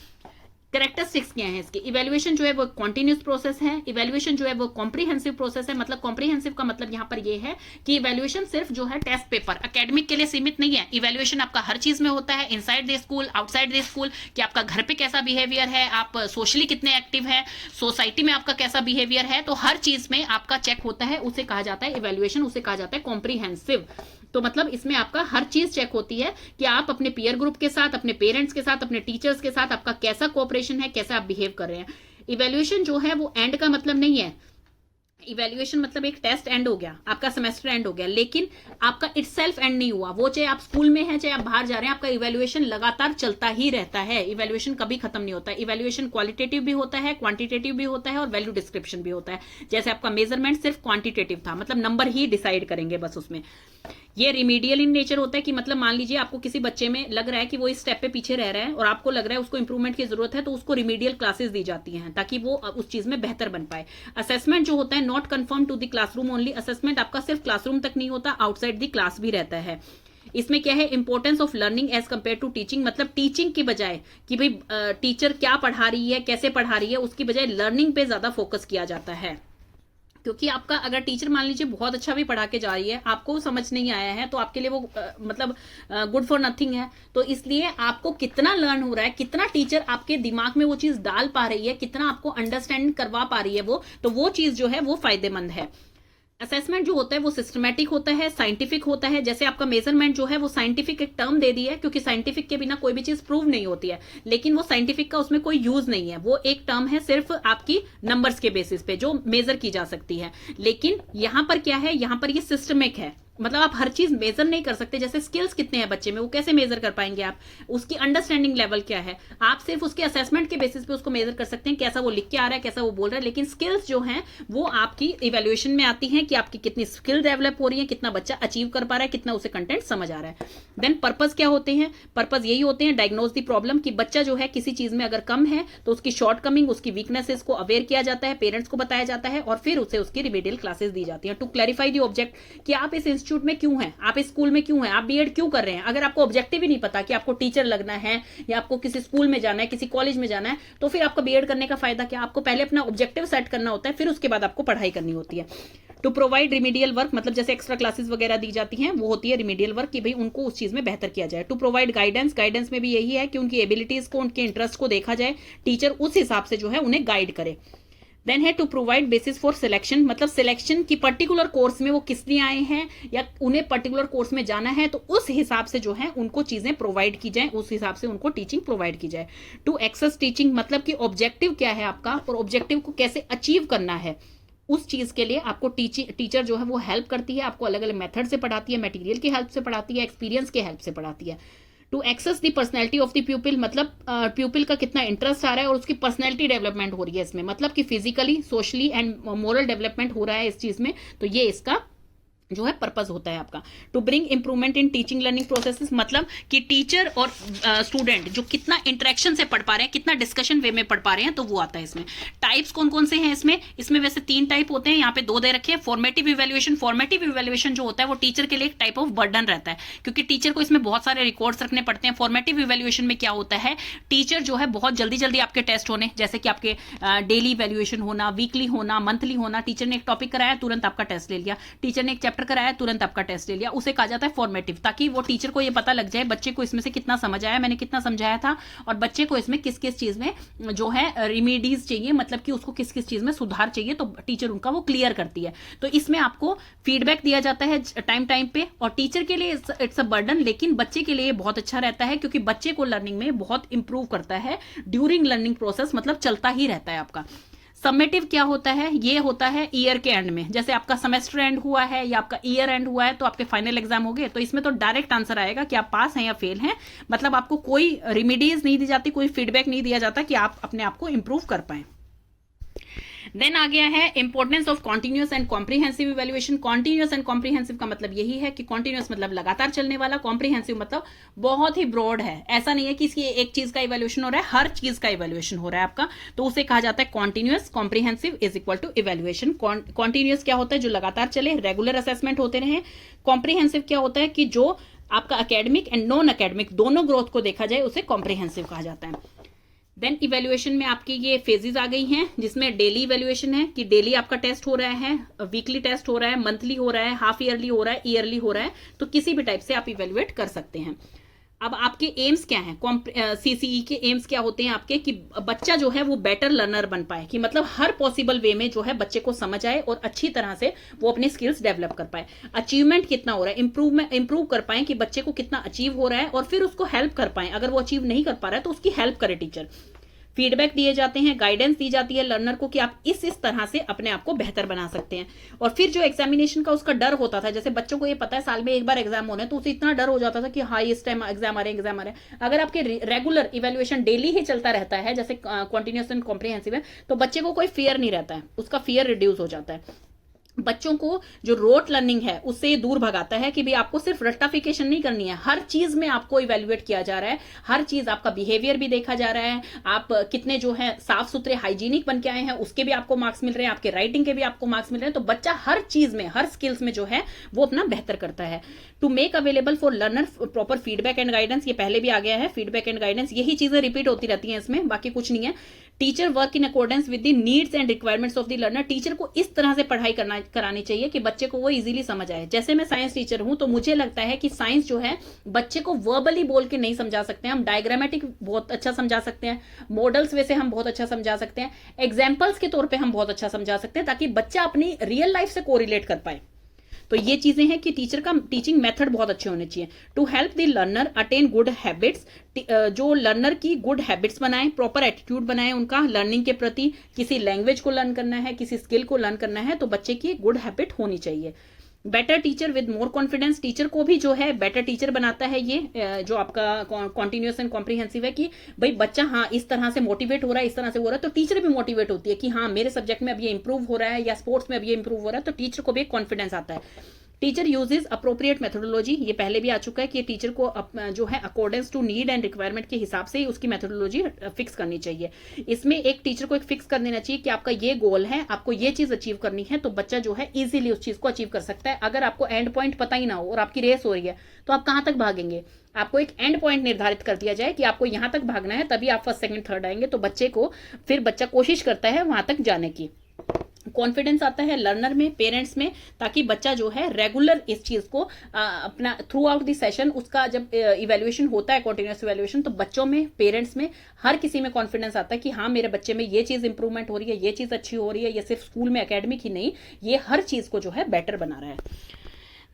कैरेक्टरिस्टिक्स क्या है इसके, इवैल्यूएशन जो है वो कॉन्टिन्यूस प्रोसेस है, इवैल्यूएशन जो है वो कॉम्प्रिहेंसिव प्रोसेस है। मतलब कॉम्प्रिहेंसिव का मतलब यहाँ पर ये है कि इवैल्यूएशन सिर्फ जो है टेस्ट पेपर एकेडमिक के लिए सीमित नहीं है, इवैल्यूएशन आपका हर चीज में होता है, inside the school, outside the school, कि आपका घर पे कैसा बिहेवियर है, आप सोशली कितने एक्टिव है, सोसाइटी में आपका कैसा बिहेवियर है, तो हर चीज में आपका चेक होता है, उसे कहा जाता है इवैल्यूएशन, उसे कहा जाता है कॉम्प्रिहेंसिव। तो मतलब इसमें आपका हर चीज चेक होती है कि आप अपने पीयर ग्रुप के साथ, अपने पेरेंट्स के साथ, अपने टीचर्स के साथ आपका कैसा कोऑपरेशन है, कैसे आप बिहेव कर रहे हैं। इवैल्यूएशन जो है वो एंड का मतलब नहीं है, इवैल्यूएशन मतलब एक टेस्ट एंड हो गया, आपका सेमेस्टर एंड हो गया, लेकिन आपका इटसेल्फ एंड नहीं हुआ, वो चाहे आप स्कूल में हैं चाहे आप बाहर जा रहे हैं, आपका इवैल्यूएशन लगातार चलता ही रहता है, इवैल्यूएशन कभी खत्म नहीं होता। इवैल्यूएशन क्वालिटेटिव भी होता है, क्वांटिटेटिव भी होता है और वैल्यू डिस्क्रिप्शन भी होता है। जैसे आपका मेजरमेंट सिर्फ क्वांटिटेटिव था, मतलब नंबर ही डिसाइड करेंगे बस उसमें। ये रिमीडियल इन नेचर होता है कि मतलब मान लीजिए आपको किसी बच्चे में लग रहा है कि वो इस स्टेप पे पीछे रह रहा है और आपको लग रहा है उसको इंप्रूवमेंट की जरूरत है, तो उसको रिमीडियल क्लासेस दी जाती हैं ताकि वो उस चीज में बेहतर बन पाए। असेसमेंट जो होता है not confirm to the classroom only, assessment आपका सिर्फ क्लासरूम तक नहीं होता, आउटसाइड द क्लास भी रहता है। इसमें क्या है, importance of learning as compare to teaching, मतलब टीचिंग की बजाय कि भाई टीचर क्या पढ़ा रही है, कैसे पढ़ा रही है, उसकी बजाय लर्निंग पे ज्यादा फोकस किया जाता है। क्योंकि आपका अगर टीचर मान लीजिए बहुत अच्छा भी पढ़ा के जा रही है, आपको समझ नहीं आया है, तो आपके लिए वो मतलब गुड फॉर नथिंग है। तो इसलिए आपको कितना लर्न हो रहा है, कितना टीचर आपके दिमाग में वो चीज डाल पा रही है, कितना आपको अंडरस्टैंड करवा पा रही है वो, तो वो चीज जो है वो फायदेमंद है। असेसमेंट जो होता है वो सिस्टमैटिक होता है, साइंटिफिक होता है। जैसे आपका मेजरमेंट जो है वो साइंटिफिक एक टर्म दे दी है, क्योंकि साइंटिफिक के बिना कोई भी चीज प्रूव नहीं होती है, लेकिन वो साइंटिफिक का उसमें कोई यूज नहीं है, वो एक टर्म है सिर्फ आपकी नंबर्स के बेसिस पे जो मेजर की जा सकती है। लेकिन यहां पर क्या है, यहां पर ये सिस्टमिक है, मतलब आप हर चीज मेजर नहीं कर सकते। जैसे स्किल्स कितने हैं बच्चे में, वो कैसे मेजर कर पाएंगे आप, उसकी अंडरस्टैंडिंग लेवल क्या है, आप सिर्फ उसके असेसमेंट के बेसिस पे उसको मेजर कर सकते हैं, कैसा वो लिख के आ रहा है, कैसा वो बोल रहा है। लेकिन स्किल्स जो हैं वो आपकी इवैल्यूएशन में आती हैं कि आपकी कितनी स्किल डेवलप हो रही है, कितना बच्चा अचीव कर पा रहा है, कितना उसे कंटेंट समझ आ रहा है। देन पर्पज क्या होते हैं, पर्पज यही होते हैं डायग्नोज द प्रॉब्लम, कि बच्चा जो है किसी चीज में अगर कम है तो उसकी शॉर्ट कमिंग, उसकी वीकनेसेस को अवेयर किया जाता है, पेरेंट्स को बताया जाता है और फिर उसे उसकी रिमेडियल क्लासेस दी जाती हैं। टू क्लैरिफाई द ऑब्जेक्ट, कि आप इस इंस्टीट्यूट में क्यों हैं, आप इस स्कूल में क्यों हैं, आप बीएड क्यों कर रहे हैं। अगर आपको ऑब्जेक्टिव ही नहीं पता कि आपको टीचर लगना है या आपको किसी स्कूल में जाना है, किसी कॉलेज में जाना है, तो फिर आपका बीएड करने का फायदा क्या। आपको पहले अपना ऑब्जेक्टिव सेट करना होता है, फिर उसके बाद आपको पढ़ाई करनी होती है। टू प्रोवाइड रिमीडियल वर्क, मतलब जैसे एक्स्ट्रा क्लासेस वगैरह दी जाती हैं, वो होती है रिमीडियल वर्क कि भाई उनको उस चीज में बेहतर किया जाए। टू प्रोवाइड गाइडेंस, गाइडेंस में भी यही है कि उनकी एबिलिटीज को, उनके इंटरेस्ट को देखा जाए, टीचर उस हिसाब से जो है उन्हें गाइड करे। देन है to provide basis for selection, मतलब सिलेक्शन की पर्टिकुलर कोर्स में वो किस लिए आए हैं या उन्हें पर्टिकुलर कोर्स में जाना है, तो उस हिसाब से जो है उनको चीजें प्रोवाइड की जाए, उस हिसाब से उनको टीचिंग प्रोवाइड की जाए। टू एक्सेस टीचिंग, मतलब कि ऑब्जेक्टिव क्या है आपका और ऑब्जेक्टिव को कैसे अचीव करना है, उस चीज के लिए आपको टीचर जो है वो हेल्प करती है, आपको अलग अलग मेथड से पढ़ाती है, मटेरियल की हेल्प से पढ़ाती है, एक्सपीरियंस की हेल्प से पढ़ाती है। To assess the personality of the pupil, मतलब प्यूपिल का कितना इंटरेस्ट आ रहा है और उसकी पर्सनैलिटी डेवलपमेंट हो रही है इसमें, मतलब कि physically, socially and moral development हो रहा है इस चीज में, तो ये इसका जो है पर्पस होता है आपका। To bring improvement in teaching learning processes, मतलब कि टीचर और स्टूडेंट जो कितना इंटरेक्शन से पढ़ पा रहे हैं, कितना डिस्कशन वे में पढ़ पा रहे हैं, तो वो आता है इसमें। टाइप्स कौन कौन से हैं इसमें वैसे 3 टाइप होते हैं, यहाँ पे 2 दे रखे हैं। फॉर्मेटिव इवैल्यूएशन, फॉर्मेटिव इवैल्यूएशन जो होता है वो टीचर के लिए एक टाइप ऑफ बर्डन रहता है, क्योंकि टीचर को इसमें बहुत सारे रिकॉर्ड्स रखने पड़ते हैं। फॉर्मेटिव इवैल्यूएशन में क्या होता है, टीचर जो है बहुत जल्दी जल्दी आपके टेस्ट होने, जैसे कि आपके डेली इवैल्यूएशन होना, वीकली होना, मंथली होना, टीचर ने एक टॉपिक कराया तुरंत आपका टेस्ट ले लिया, टीचर ने एक चैप्टर कराया तुरंत आपका टेस्ट ले लिया, उसे कहा जाता है फॉर्मेटिव, ताकि वो टीचर को ये पता लग जाए बच्चे को इसमें से कितना समझ आया, मैंने कितना समझाया था, और बच्चे को इसमें किस किस चीज में जो है रिमीडीज चाहिए, मतलब कि उसको किस किस चीज में सुधार चाहिए, तो टीचर उनका वो क्लियर करती है। तो इसमें आपको फीडबैक दिया जाता है टाइम टाइम पे, और टीचर के लिए इट्स अ बर्डन, लेकिन बच्चे के लिए बहुत अच्छा रहता है, क्योंकि बच्चे को लर्निंग में बहुत इंप्रूव करता है ड्यूरिंग लर्निंग प्रोसेस, मतलब चलता ही रहता है आपका। समेटिव क्या होता है, ये होता है ईयर के एंड में, जैसे आपका सेमेस्टर एंड हुआ है या आपका ईयर एंड हुआ है, तो आपके फाइनल एग्जाम हो गए, तो इसमें तो डायरेक्ट आंसर आएगा कि आप पास हैं या फेल हैं, मतलब आपको कोई रिमीडीज नहीं दी जाती, कोई फीडबैक नहीं दिया जाता कि आप अपने आप को इंप्रूव कर पाए। देन आ गया है importance of continuous and comprehensive evaluation. Continuous and comprehensive का मतलब यही है कि कॉन्टिन्यूअस मतलब लगातार चलने वाला, कॉम्प्रिहेंसिव मतलब बहुत ही ब्रॉड है, ऐसा नहीं है कि इसकी एक चीज का इवैल्यूएशन हो रहा है, हर चीज का इवैल्यूएशन हो रहा है आपका, तो उसे कहा जाता है continuous. Comprehensive is equal to evaluation. Continuous क्या होता है, जो लगातार चले, रेगुलर असेसमेंट होते रहे। कॉम्प्रिहेंसिव क्या होता है कि जो आपका एकेडमिक एंड नॉन एकेडमिक दोनों ग्रोथ को देखा जाए, उसे कॉम्प्रिहेंसिव कहा जाता है। देन इवैल्यूएशन में आपकी ये फेजेस आ गई हैं, जिसमें डेली इवैल्यूएशन है कि डेली आपका टेस्ट हो रहा है, वीकली टेस्ट हो रहा है, मंथली हो रहा है, हाफ ईयरली हो रहा है, ईयरली हो रहा है, तो किसी भी टाइप से आप इवैल्यूएट कर सकते हैं। अब आपके एम्स क्या हैं, सीसीई के एम्स क्या होते हैं आपके, कि बच्चा जो है वो बेटर लर्नर बन पाए, कि मतलब हर पॉसिबल वे में जो है बच्चे को समझ आए और अच्छी तरह से वो अपने स्किल्स डेवलप कर पाए। अचीवमेंट कितना हो रहा है, इंप्रूव कर पाए कि बच्चे को कितना अचीव हो रहा है, और फिर उसको हेल्प कर पाए, अगर वो अचीव नहीं कर पा रहा है तो उसकी हेल्प करे टीचर। फीडबैक दिए जाते हैं, गाइडेंस दी जाती है लर्नर को कि आप इस तरह से अपने आप को बेहतर बना सकते हैं। और फिर जो एग्जामिनेशन का उसका डर होता था, जैसे बच्चों को ये पता है साल में एक बार एग्जाम होना है, तो उसे इतना डर हो जाता था कि हाँ इस टाइम एग्जाम आ रहे हैं। अगर आपके रेगुलर इवैल्यूएशन डेली ही चलता रहता है, जैसे कॉन्टिन्यूअस एंड कॉम्प्रिहेंसिव है, तो बच्चे को कोई फियर नहीं रहता है, उसका फियर रिड्यूस हो जाता है। बच्चों को जो रोट लर्निंग है उससे दूर भगाता है कि भाई आपको सिर्फ रट्टाफिकेशन नहीं करनी है, हर चीज में आपको इवैल्यूएट किया जा रहा है, हर चीज आपका बिहेवियर भी देखा जा रहा है, आप कितने जो है साफ सुथरे हाइजीनिक बन के आए हैं उसके भी आपको मार्क्स मिल रहे हैं, आपके राइटिंग के भी आपको मार्क्स मिल रहे हैं, तो बच्चा हर चीज में, हर स्किल्स में जो है वो अपना बेहतर करता है। To make available for learner proper feedback and guidance, ये पहले भी आ गया है, फीडबैक एंड गाइडेंस, यही चीजें रिपीट होती रहती हैं इसमें, बाकी कुछ नहीं है। Teacher work in accordance with the needs and requirements of the learner, teacher को इस तरह से पढ़ाई करानी चाहिए कि बच्चे को वो इजीली समझ आए। जैसे मैं साइंस टीचर हूं, तो मुझे लगता है कि साइंस जो है बच्चे को वर्बली बोल के नहीं समझा सकते हैं, हम डायग्रामेटिक बहुत अच्छा समझा सकते हैं, मॉडल्स वैसे हम बहुत अच्छा समझा सकते हैं, एग्जाम्पल्स के तौर पर हम बहुत अच्छा समझा सकते हैं, ताकि बच्चा अपनी रियल लाइफ से कोरिलेट कर पाए। तो ये चीजें हैं कि टीचर का टीचिंग मेथड बहुत अच्छे होने चाहिए। To help the learner attain good habits, जो लर्नर की गुड हैबिट्स बनाए, प्रॉपर एटीट्यूड बनाए उनका लर्निंग के प्रति, किसी लैंग्वेज को लर्न करना है, किसी स्किल को लर्न करना है, तो बच्चे की गुड हैबिट होनी चाहिए। Better teacher with more confidence, teacher को भी जो है बेटर टीचर बनाता है ये जो आपका कॉन्टिन्यूअस एंड कॉम्प्रिहेंसिव है, कि भाई बच्चा हाँ इस तरह से मोटिवेट हो रहा है, इस तरह से हो रहा है, तो टीचर भी मोटिवेट होती है कि हाँ मेरे सब्जेक्ट में अब ये इंप्रूव हो रहा है, या स्पोर्ट्स में अब ये इंप्रूव हो रहा है, तो टीचर को भी एक कॉन्फिडेंस आता है। टीचर यूजेज अप्रोप्रिएट मेथोडोलॉजी, ये पहले भी आ चुका है कि टीचर को जो है accordance to need and requirement के हिसाब से ही उसकी मेथोडोलॉजी फिक्स करनी चाहिए। इसमें एक टीचर को एक फिक्स कर देना चाहिए कि आपका ये गोल है, आपको ये चीज अचीव करनी है, तो बच्चा जो है इजीली उस चीज को अचीव कर सकता है। अगर आपको एंड पॉइंट पता ही ना हो और आपकी रेस हो रही है, तो आप कहां तक भागेंगे? आपको एक एंड पॉइंट निर्धारित कर दिया जाए कि आपको यहां तक भागना है, तभी आप फर्स्ट सेकंड थर्ड आएंगे, तो बच्चे को फिर बच्चा कोशिश करता है वहां तक जाने की। कॉन्फिडेंस आता है लर्नर में, पेरेंट्स में, ताकि बच्चा जो है रेगुलर इस चीज को अपना थ्रू आउट द सेशन, उसका जब इवैल्यूएशन होता है कॉन्टिन्यूस इवैल्यूएशन, तो बच्चों में, पेरेंट्स में, हर किसी में कॉन्फिडेंस आता है कि हाँ मेरे बच्चे में ये चीज इंप्रूवमेंट हो रही है, ये चीज अच्छी हो रही है, ये सिर्फ स्कूल में एकेडमिक ही नहीं, ये हर चीज को जो है बेटर बना रहा है।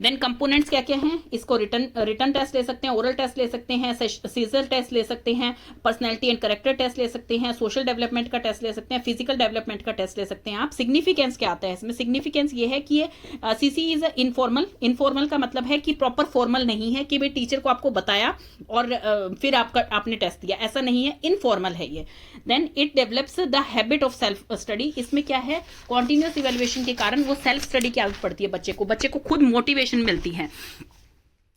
देन कंपोनेंट्स क्या क्या हैं, इसको रिटन टेस्ट ले सकते हैं, ओरल टेस्ट ले सकते हैं, सीजर टेस्ट ले सकते हैं, पर्सनैलिटी एंड करेक्टर टेस्ट ले सकते हैं, सोशल डेवलपमेंट का टेस्ट ले सकते हैं, फिजिकल डेवलपमेंट का टेस्ट ले सकते हैं आप। सिग्निफिकेंस क्या आता है इसमें, सिग्निफिकेंस ये है कि ये सीसी इज इनफॉर्मल। इनफॉर्मल का मतलब है कि प्रॉपर फॉर्मल नहीं है कि भाई टीचर को आपको बताया और फिर आपने टेस्ट दिया, ऐसा नहीं है, इनफॉर्मल है ये। Then it develops the habit of self study. इसमें क्या है, कॉन्टिन्यूस इवैल्यूएशन के कारण वो सेल्फ स्टडी की आदत पड़ती है बच्चे को खुद मोटिवेशन मिलती है।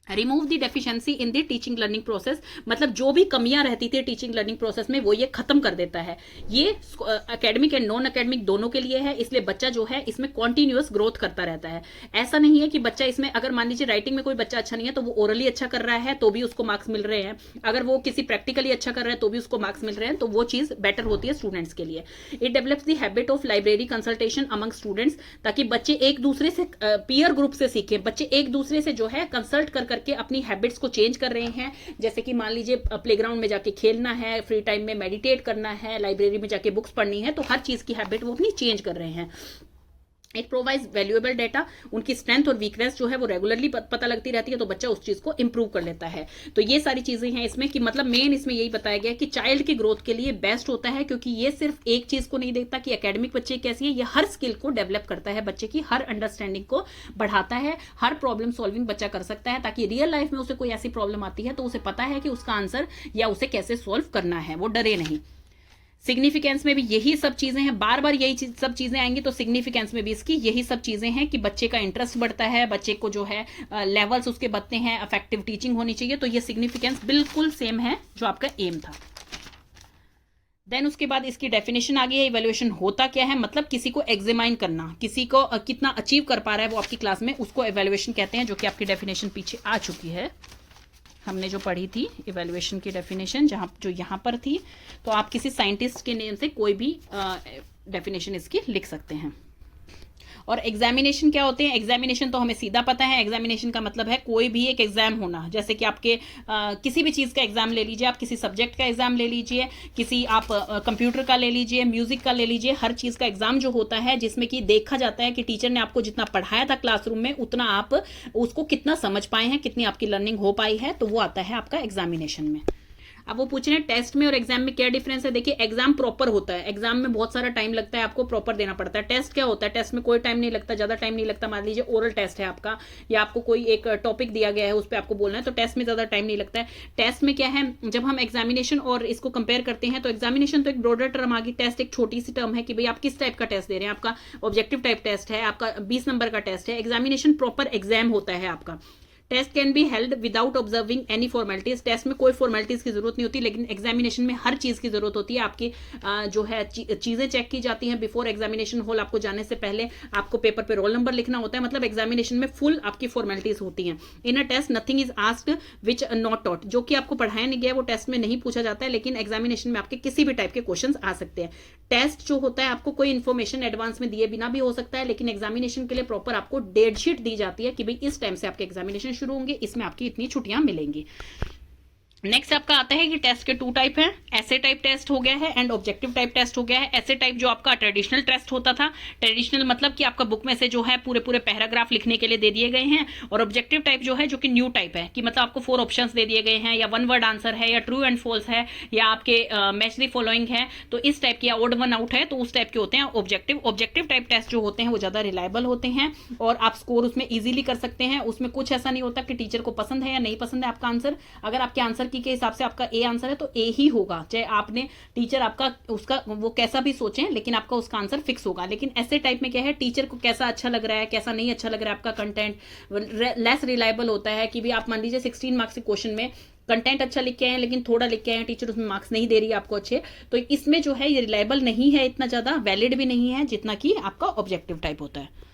Remove the deficiency in the teaching learning process, मतलब जो भी कमियां रहती थी टीचिंग लर्निंग प्रोसेस में वो ये खत्म कर देता है। ये एकेडमिक एंड नॉन एकेडमिक दोनों के लिए है, इसलिए बच्चा जो है इसमें कॉन्टिन्यूअस ग्रोथ करता रहता है। ऐसा नहीं है कि बच्चा इसमें, अगर मान लीजिए राइटिंग में कोई बच्चा अच्छा नहीं है तो वो ओरली अच्छा कर रहा है तो भी उसको मार्क्स मिल रहे हैं, अगर वो किसी प्रैक्टिकली अच्छा कर रहा है तो भी उसको मार्क्स मिल रहे हैं, तो वो चीज बेटर होती है स्टूडेंट्स के लिए। It develops the habit of library consultation among students, ताकि बच्चे एक दूसरे से, पीयर ग्रुप से सीखें, बच्चे एक दूसरे से जो है कंसल्ट कर करके अपनी हैबिट्स को चेंज कर रहे हैं। जैसे कि मान लीजिए प्लेग्राउंड में जाके खेलना है, फ्री टाइम में मेडिटेट करना है, लाइब्रेरी में जाके बुक्स पढ़नी है, तो हर चीज की हैबिट वो अपनी चेंज कर रहे हैं। इट प्रोवाइड्स वैल्यूएबल डेटा, उनकी स्ट्रेंथ और वीकनेस जो है वो रेगुलरली पता लगती रहती है, तो बच्चा उस चीज को इंप्रूव कर लेता है। तो ये सारी चीजें हैं इसमें कि मतलब मेन इसमें यही बताया गया कि चाइल्ड की ग्रोथ के लिए बेस्ट होता है, क्योंकि ये सिर्फ एक चीज को नहीं देखता कि एकेडमिक बच्चे कैसी है, ये हर स्किल को डेवलप करता है, बच्चे की हर अंडरस्टैंडिंग को बढ़ाता है, हर प्रॉब्लम सॉल्विंग बच्चा कर सकता है, ताकि रियल लाइफ में उसे कोई ऐसी प्रॉब्लम आती है तो उसे पता है कि उसका आंसर या उसे कैसे सॉल्व करना है, वो डरे नहीं। सिग्निफिकेंस में भी यही सब चीजें हैं, बार बार यही सब चीजें आएंगी, तो सिग्निफिकेंस में भी इसकी यही सब चीजें हैं कि बच्चे का इंटरेस्ट बढ़ता है, बच्चे को जो है लेवल्स उसके बढ़ते हैं, इफेक्टिव टीचिंग होनी चाहिए, तो ये सिग्निफिकेंस बिल्कुल सेम है जो आपका एम था। देन उसके बाद इसकी डेफिनेशन आ गई है, इवैल्यूएशन होता क्या है, मतलब किसी को एग्जामाइन करना, किसी को कितना अचीव कर पा रहा है वो आपकी क्लास में, उसको इवैल्यूएशन कहते हैं, जो कि आपकी डेफिनेशन पीछे आ चुकी है, हमने जो पढ़ी थी इवैल्यूएशन की डेफिनेशन, जो यहाँ पर थी। तो आप किसी साइंटिस्ट के नेम से कोई भी डेफिनेशन इसकी लिख सकते हैं। और एग्जामिनेशन क्या होते हैं, एग्जामिनेशन तो हमें सीधा पता है, एग्जामिनेशन का मतलब है कोई भी एक एग्जाम होना, जैसे कि आपके किसी भी चीज़ का एग्जाम ले लीजिए, आप किसी सब्जेक्ट का एग्जाम ले लीजिए, किसी आप कंप्यूटर का ले लीजिए, म्यूजिक का ले लीजिए, हर चीज़ का एग्जाम जो होता है जिसमें कि देखा जाता है कि टीचर ने आपको जितना पढ़ाया था क्लासरूम में उतना आप उसको कितना समझ पाए हैं, कितनी आपकी लर्निंग हो पाई है, तो वो आता है आपका एग्जामिनेशन में। अब वो पूछ रहे हैं टेस्ट में और एग्जाम में क्या डिफरेंस है। देखिए एग्जाम प्रॉपर होता है, एग्जाम में बहुत सारा टाइम लगता है, आपको प्रॉपर देना पड़ता है। टेस्ट क्या होता है, टेस्ट में कोई टाइम नहीं लगता, ज्यादा टाइम नहीं लगता। मान लीजिए ओरल टेस्ट है आपका, या आपको कोई एक टॉपिक दिया गया है उस पर आपको बोलना है, तो टेस्ट में ज्यादा टाइम नहीं लगता है। टेस्ट में क्या है, जब हम एग्जामिनेशन और इसको कंपेयर करते हैं तो एग्जामिनेशन तो एक ब्रॉडर टर्म आ गई, टेस्ट एक छोटी सी टर्म है कि भाई आप किस टाइप का टेस्ट दे रहे हैं, आपका ऑब्जेक्टिव टाइप टेस्ट है, आपका 20 नंबर का टेस्ट है। एग्जामिनेशन प्रॉपर एग्जाम होता है आपका। Test can be held without observing any formalities, test में कोई फॉर्मेलिटीज की जरूरत नहीं होती, लेकिन एग्जामिनेशन में हर चीज की जरूरत होती है। आपकी जो है चीजें चेक की जाती हैं बिफोर एग्जामिनेशन हॉल, आपको जाने से पहले आपको पेपर पे रोल नंबर लिखना होता है, मतलब एग्जामिनेशन में फुल आपकी फॉर्मेलिटीज होती हैं। In a test nothing is asked which not taught, जो कि आपको पढ़ाया नहीं गया वो टेस्ट में नहीं पूछा जाता है, लेकिन एग्जामिनेशन में आपके किसी भी टाइप के क्वेश्चन आ सकते हैं। टेस्ट जो होता है आपको कोई इन्फॉर्मेशन एडवांस में दिए बिना भी हो सकता है, लेकिन एग्जामिनेशन के लिए प्रॉपर आपको डेट शीट दी जाती है कि भाई इस टाइम से आपके एग्जामिनेशन शुरू होंगे, इसमें आपकी इतनी छुट्टियां मिलेंगी। नेक्स्ट आपका आता है कि टेस्ट के 2 टाइप हैं, ऐसे टाइप टेस्ट हो गया है एंड ऑब्जेक्टिव टाइप टेस्ट हो गया है। ऐसे टाइप जो आपका ट्रेडिशनल टेस्ट होता था, ट्रेडिशनल मतलब कि आपका बुक में से जो है पूरे पूरे पैराग्राफ लिखने के लिए दे दिए गए हैं, और ऑब्जेक्टिव टाइप जो है जो कि न्यू टाइप है कि मतलब आपको 4 ऑप्शंस दे दिए गए हैं, या 1 वर्ड आंसर है, या ट्रू एंड फॉल्स है, या आपके मैच द फॉलोइंग है, तो इस टाइप की, ऑड वन आउट है, तो उस टाइप के होते हैं ऑब्जेक्टिव। ऑब्जेक्टिव टाइप टेस्ट जो होते हैं वो ज्यादा रिलायबल होते हैं और आप स्कोर उसमें इजीली कर सकते हैं। उसमें कुछ ऐसा नहीं होता कि टीचर को पसंद है या नहीं पसंद है आपका आंसर, अगर आपके आंसर की के हिसाब से आपका ए आंसर है तो ए ही होगा, चाहे आपने टीचर आपका उसका वो कैसा भी सोचें, लेकिन आपका उसका आंसर फिक्स होगा। लेकिन ऐसे टाइप में क्या है, टीचर को कैसा अच्छा लग रहा है, कैसा नहीं अच्छा लग रहा है, आपका कंटेंट लेस रिलायबल होता है कि भी आप मान लीजिए 16 मार्क्स के क्वेश्चन में कंटेंट अच्छा लिख के आए लेकिन थोड़ा लिख के आए, टीचर उसमें मार्क्स नहीं दे रही है आपको अच्छे, तो इसमें जो है ये रिलायबल नहीं है, इतना ज्यादा वैलिड भी नहीं है जितना कि आपका ऑब्जेक्टिव टाइप होता है।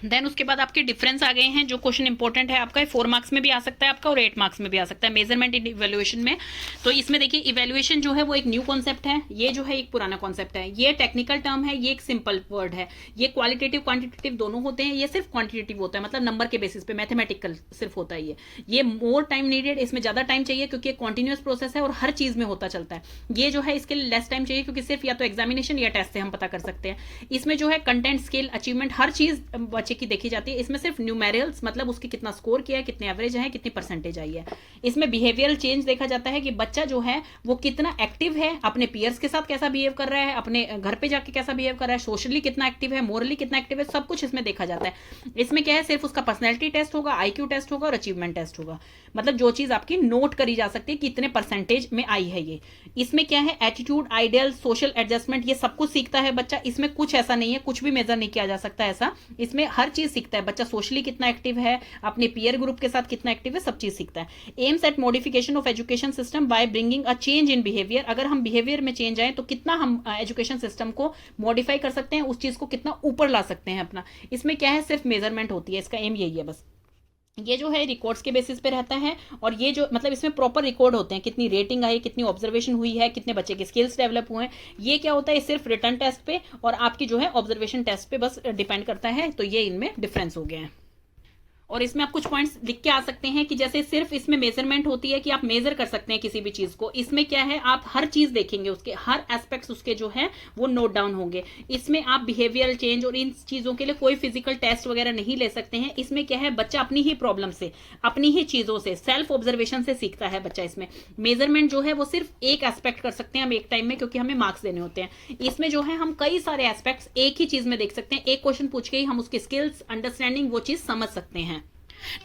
देन उसके बाद आपके डिफरेंस आ गए हैं। जो क्वेश्चन इंपॉर्टेंट है आपका 4 मार्क्स में भी आ सकता है आपका और 8 मार्क्स में भी आ सकता है, मेजरमेंट इन इवैल्यूएशन में। तो इसमें देखिए इवैल्यूएशन जो है वो एक न्यू कॉन्सेप्ट है, ये जो है एक पुराना कॉन्सेप्ट है, ये टेक्निकल टर्म है, ये एक सिंपल वर्ड है। ये क्वालिटेटिव क्वांटिटेटिव दोनों होते हैं, ये सिर्फ क्वांटिटेटिव होता है, मतलब नंबर के बेसिस पे मैथमेटिकल सिर्फ होता है। ये मोर टाइम नीडेड, इसमें ज्यादा टाइम चाहिए क्योंकि एक कॉन्टिन्यूअस प्रोसेस है और हर चीज में होता चलता है। ये जो है इसके लिए लेस टाइम चाहिए क्योंकि सिर्फ या तो एग्जामिनेशन या टेस्ट से हम पता कर सकते हैं। इसमें जो है कंटेंट, स्किल, अचीवमेंट हर चीज बच्चे की देखी जाती है। इसमें सिर्फ न्यूमेरिकल्स, मतलब उसकी कितना स्कोर किया है, कितने एवरेज है, कितनी परसेंटेज आई है। इसमें बिहेवियरल चेंज देखा जाता है कि बच्चा जो है वो कितना एक्टिव है, अपने पीयर्स के साथ कैसा बिहेव कर रहा है, अपने घर पे जाके कैसा बिहेव कर रहा है, सोशली कितना एक्टिव है, मोरली कितना एक्टिव है, सब कुछ इसमें देखा जाता है। इसमें क्या है, सिर्फ उसका पर्सनैलिटी टेस्ट होगा, आईक्यू टेस्ट होगा और अचीवमेंट टेस्ट होगा, मतलब जो चीज आपकी नोट करी जा सकती है कि कितने परसेंटेज में आई है ये। इसमें क्या है, एटीट्यूड, आइडियल, सोशल एडजस्टमेंट, ये सब कुछ सीखता है बच्चा। इसमें कुछ ऐसा नहीं है, कुछ भी मेजर नहीं किया जा सकता ऐसा, इसमें हर चीज सीखता है बच्चा। सोशली कितना एक्टिव है, अपने पीयर ग्रुप के साथ कितना एक्टिव है, सब चीज सीखता है। Aims at modification of education system by bringing a change in behaviour, अगर हम बिहेवियर में चेंज आए तो कितना हम एजुकेशन सिस्टम को मॉडिफाई कर सकते हैं, उस चीज को कितना ऊपर ला सकते हैं अपना। इसमें क्या है, सिर्फ मेजरमेंट होती है, इसका एम यही है बस। ये जो है रिकॉर्ड्स के बेसिस पे रहता है और ये जो मतलब इसमें प्रॉपर रिकॉर्ड होते हैं, कितनी रेटिंग आई, कितनी ऑब्जर्वेशन हुई है, कितने बच्चे के स्किल्स डेवलप हुए हैं। ये क्या होता है, सिर्फ रिटर्न टेस्ट पे और आपकी जो है ऑब्जर्वेशन टेस्ट पे बस डिपेंड करता है। तो ये इनमें डिफरेंस हो गया है। और इसमें आप कुछ पॉइंट्स लिख के आ सकते हैं कि जैसे सिर्फ इसमें मेजरमेंट होती है कि आप मेजर कर सकते हैं किसी भी चीज को, इसमें क्या है आप हर चीज देखेंगे, उसके हर एस्पेक्ट्स उसके जो है वो नोट डाउन होंगे। इसमें आप बिहेवियरल चेंज और इन चीजों के लिए कोई फिजिकल टेस्ट वगैरह नहीं ले सकते हैं। इसमें क्या है, बच्चा अपनी ही प्रॉब्लम से, अपनी ही चीजों से, सेल्फ ऑब्जर्वेशन से सीखता है बच्चा। इसमें मेजरमेंट जो है वो सिर्फ एक एस्पेक्ट कर सकते हैं हम एक टाइम में, क्योंकि हमें मार्क्स देने होते हैं। इसमें जो है हम कई सारे एस्पेक्ट्स एक ही चीज में देख सकते हैं, एक क्वेश्चन पूछ के ही हम उसके स्किल्स, अंडरस्टैंडिंग, वो चीज समझ सकते हैं।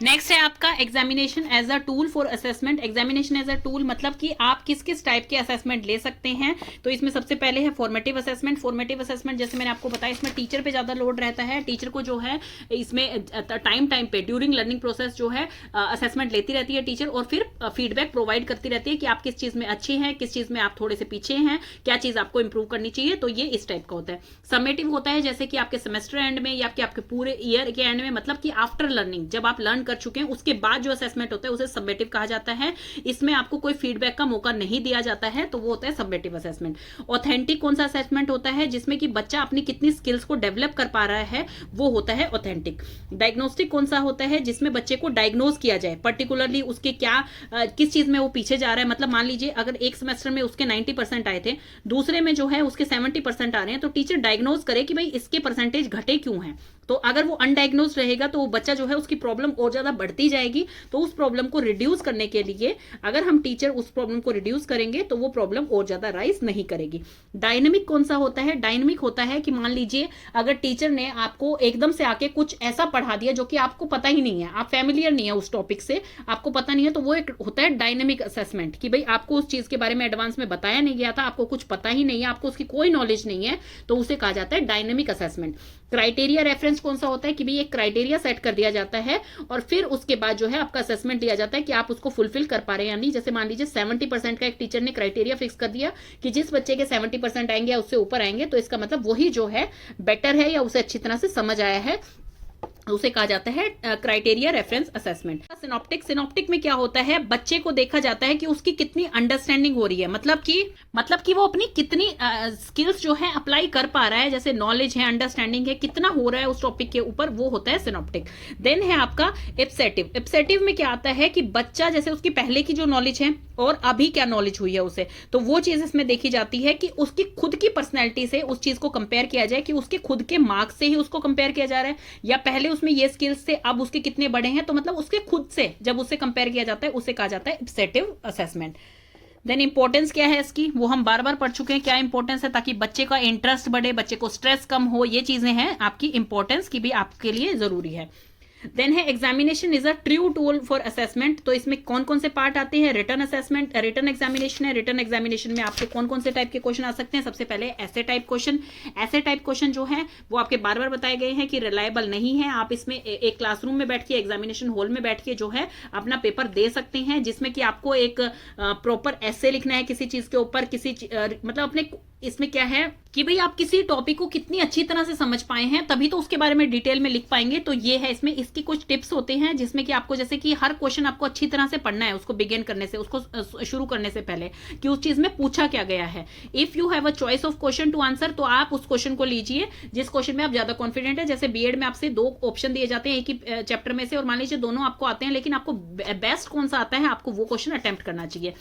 नेक्स्ट है आपका examination as a tool for assessment. Examination as a tool मतलब कि आप किस किस टाइप के असेसमेंट ले सकते हैं। तो इसमें सबसे पहले है फॉर्मेटिव असेसमेंट। फॉर्मेटिव असेसमेंट जैसे मैंने आपको बताया, इसमें टीचर पे ज्यादा लोड रहता है। टीचर को जो है इसमें टाइम पे ड्यूरिंग लर्निंग प्रोसेस जो है असेसमेंट लेती रहती है टीचर, और फिर फीडबैक प्रोवाइड करती रहती है कि आप किस चीज में अच्छे हैं, किस चीज में आप थोड़े से पीछे हैं, क्या चीज आपको इंप्रूव करनी चाहिए। तो ये इस टाइप का होता है। समेटिव होता है जैसे कि आपके सेमेस्टर एंड में या आपके पूरे ईयर के एंड में, मतलब कि आफ्टर लर्निंग, जब आप लर्न कर चुके हैं उसके बाद जो असेसमेंट होता है उसे सबमेटिव कहा जाता है। इसमें आपको कोई फीडबैक का मौका नहीं दिया जाता है, तो वो होता है सबमेटिव असेसमेंट। ऑथेंटिक कौन सा असेसमेंट होता है, जिसमें कि बच्चा अपनी कितनी स्किल्स को डेवलप कर पा रहा है, वो होता है ऑथेंटिक। डायग्नोस्टिक कौन सा होता है, जिसमें बच्चे को डायग्नोज किया जाए, पर्टिकुलरली उसके क्या किस चीज में वो पीछे जा रहा है। मतलब मान लीजिए अगर एक सेमेस्टर में उसके 90% आए थे, दूसरे में जो है उसके 70% आ रहे हैं, तो टीचर डायग्नोज करे कि भाई इसके परसेंटेज घटे क्यों हैं। तो अगर वो अनडायग्नोज रहेगा तो वो बच्चा जो है उसकी प्रॉब्लम और ज्यादा बढ़ती जाएगी। तो उस प्रॉब्लम को रिड्यूस करने के लिए अगर हम टीचर उस प्रॉब्लम को रिड्यूस करेंगे तो वो प्रॉब्लम और ज्यादा राइज नहीं करेगी। डायनेमिक कौन सा होता है, डायनेमिक होता है कि मान लीजिए अगर टीचर ने आपको एकदम से आके कुछ ऐसा पढ़ा दिया जो कि आपको पता ही नहीं है, आप फैमिलियर नहीं है उस टॉपिक से, आपको पता नहीं है, तो वो एक होता है डायनेमिक असेसमेंट कि भाई आपको उस चीज के बारे में एडवांस में बताया नहीं गया था, आपको कुछ पता ही नहीं है, आपको उसकी कोई नॉलेज नहीं है, तो उसे कहा जाता है डायनेमिक असेसमेंट। क्राइटेरिया रेफरेंस कौन सा होता है कि भाई एक क्राइटेरिया सेट कर दिया जाता है और फिर उसके बाद जो है आपका असेसमेंट लिया जाता है कि आप उसको फुलफिल कर पा रहे हैं या नहीं। जैसे मान लीजिए 70% का एक टीचर ने क्राइटेरिया फिक्स कर दिया कि जिस बच्चे के 70% आएंगे या उससे ऊपर आएंगे, तो इसका मतलब वही जो है बेटर है या उसे अच्छी तरह से समझ आया है, उसे कहा जाता है क्राइटेरिया रेफरेंस असेसमेंट। सिनॉप्टिक में क्या होता है, बच्चे को देखा जाता है कि उसकी कितनी अंडरस्टैंडिंग हो रही है, मतलब कि वो अपनी कितनी स्किल्स जो है अप्लाई कर पा रहा है, जैसे नॉलेज है, अंडरस्टैंडिंग है, कितना हो रहा है उस टॉपिक के ऊपर, वो होता है सिनॉप्टिक। देन है आपका इप्सेटिव। इप्सेटिव में क्या आता है कि बच्चा जैसे उसकी पहले की जो नॉलेज है और अभी क्या नॉलेज हुई है उसे, तो वो चीज इसमें देखी जाती है कि उसकी खुद की पर्सनैलिटी से उस चीज को कंपेयर किया जाए कि उसके खुद के मार्क्स से ही उसको कंपेयर किया जा रहा है या पहले उसमें ये स्किल्स थे अब उसके कितने बड़े हैं, तो मतलब उसके खुद से जब उससे कंपेयर किया जाता है उसे कहा जाता है इप्सेटिव असेसमेंट। देन इंपॉर्टेंस क्या है इसकी, वो हम बार बार पढ़ चुके हैं, क्या इंपॉर्टेंस है, ताकि बच्चे का इंटरेस्ट बढ़े, बच्चे को स्ट्रेस कम हो, ये चीजें हैं आपकी इंपॉर्टेंस की भी आपके लिए जरूरी है। देन है examination is a true tool for assessment. तो इसमें कौन कौन से पार्ट आते हैं, रिटर्न असेसमेंट, रिटर्न एग्जामिनेशन है। रिटर्न एग्जामिनेशन में आपके कौन कौन से टाइप के क्वेश्चन आ सकते हैं, सबसे पहले ऐसे टाइप क्वेश्चन। ऐसे टाइप क्वेश्चन जो है वो आपके बार बार बताए गए हैं कि रिलायबल नहीं है। आप इसमें एक क्लासरूम में बैठ के, एग्जामिनेशन हॉल में बैठ के जो है अपना पेपर दे सकते हैं, जिसमें कि आपको एक प्रॉपर एसे लिखना है किसी चीज के ऊपर, मतलब अपने इसमें क्या है कि भाई आप किसी टॉपिक को कितनी अच्छी तरह से समझ पाए हैं, तभी तो उसके बारे में डिटेल में लिख पाएंगे। तो ये है इसमें, इसकी कुछ टिप्स होते हैं जिसमें कि आपको, जैसे कि हर क्वेश्चन आपको अच्छी तरह से पढ़ना है उसको बिगिन करने से, उसको शुरू करने से पहले कि उस चीज में पूछा क्या गया है। If you have a choice of question to answer, तो आप उस क्वेश्चन को लीजिए जिस क्वेश्चन में आप ज्यादा कॉन्फिडेंट है। जैसे बीएड में आपसे 2 ऑप्शन दिए जाते हैं एक ही चैप्टर में से, और मान लीजिए दोनों आपको आते हैं, लेकिन आपको बेस्ट कौन सा आता है, आपको वो क्वेश्चन अटेम्प्ट करना चाहिए।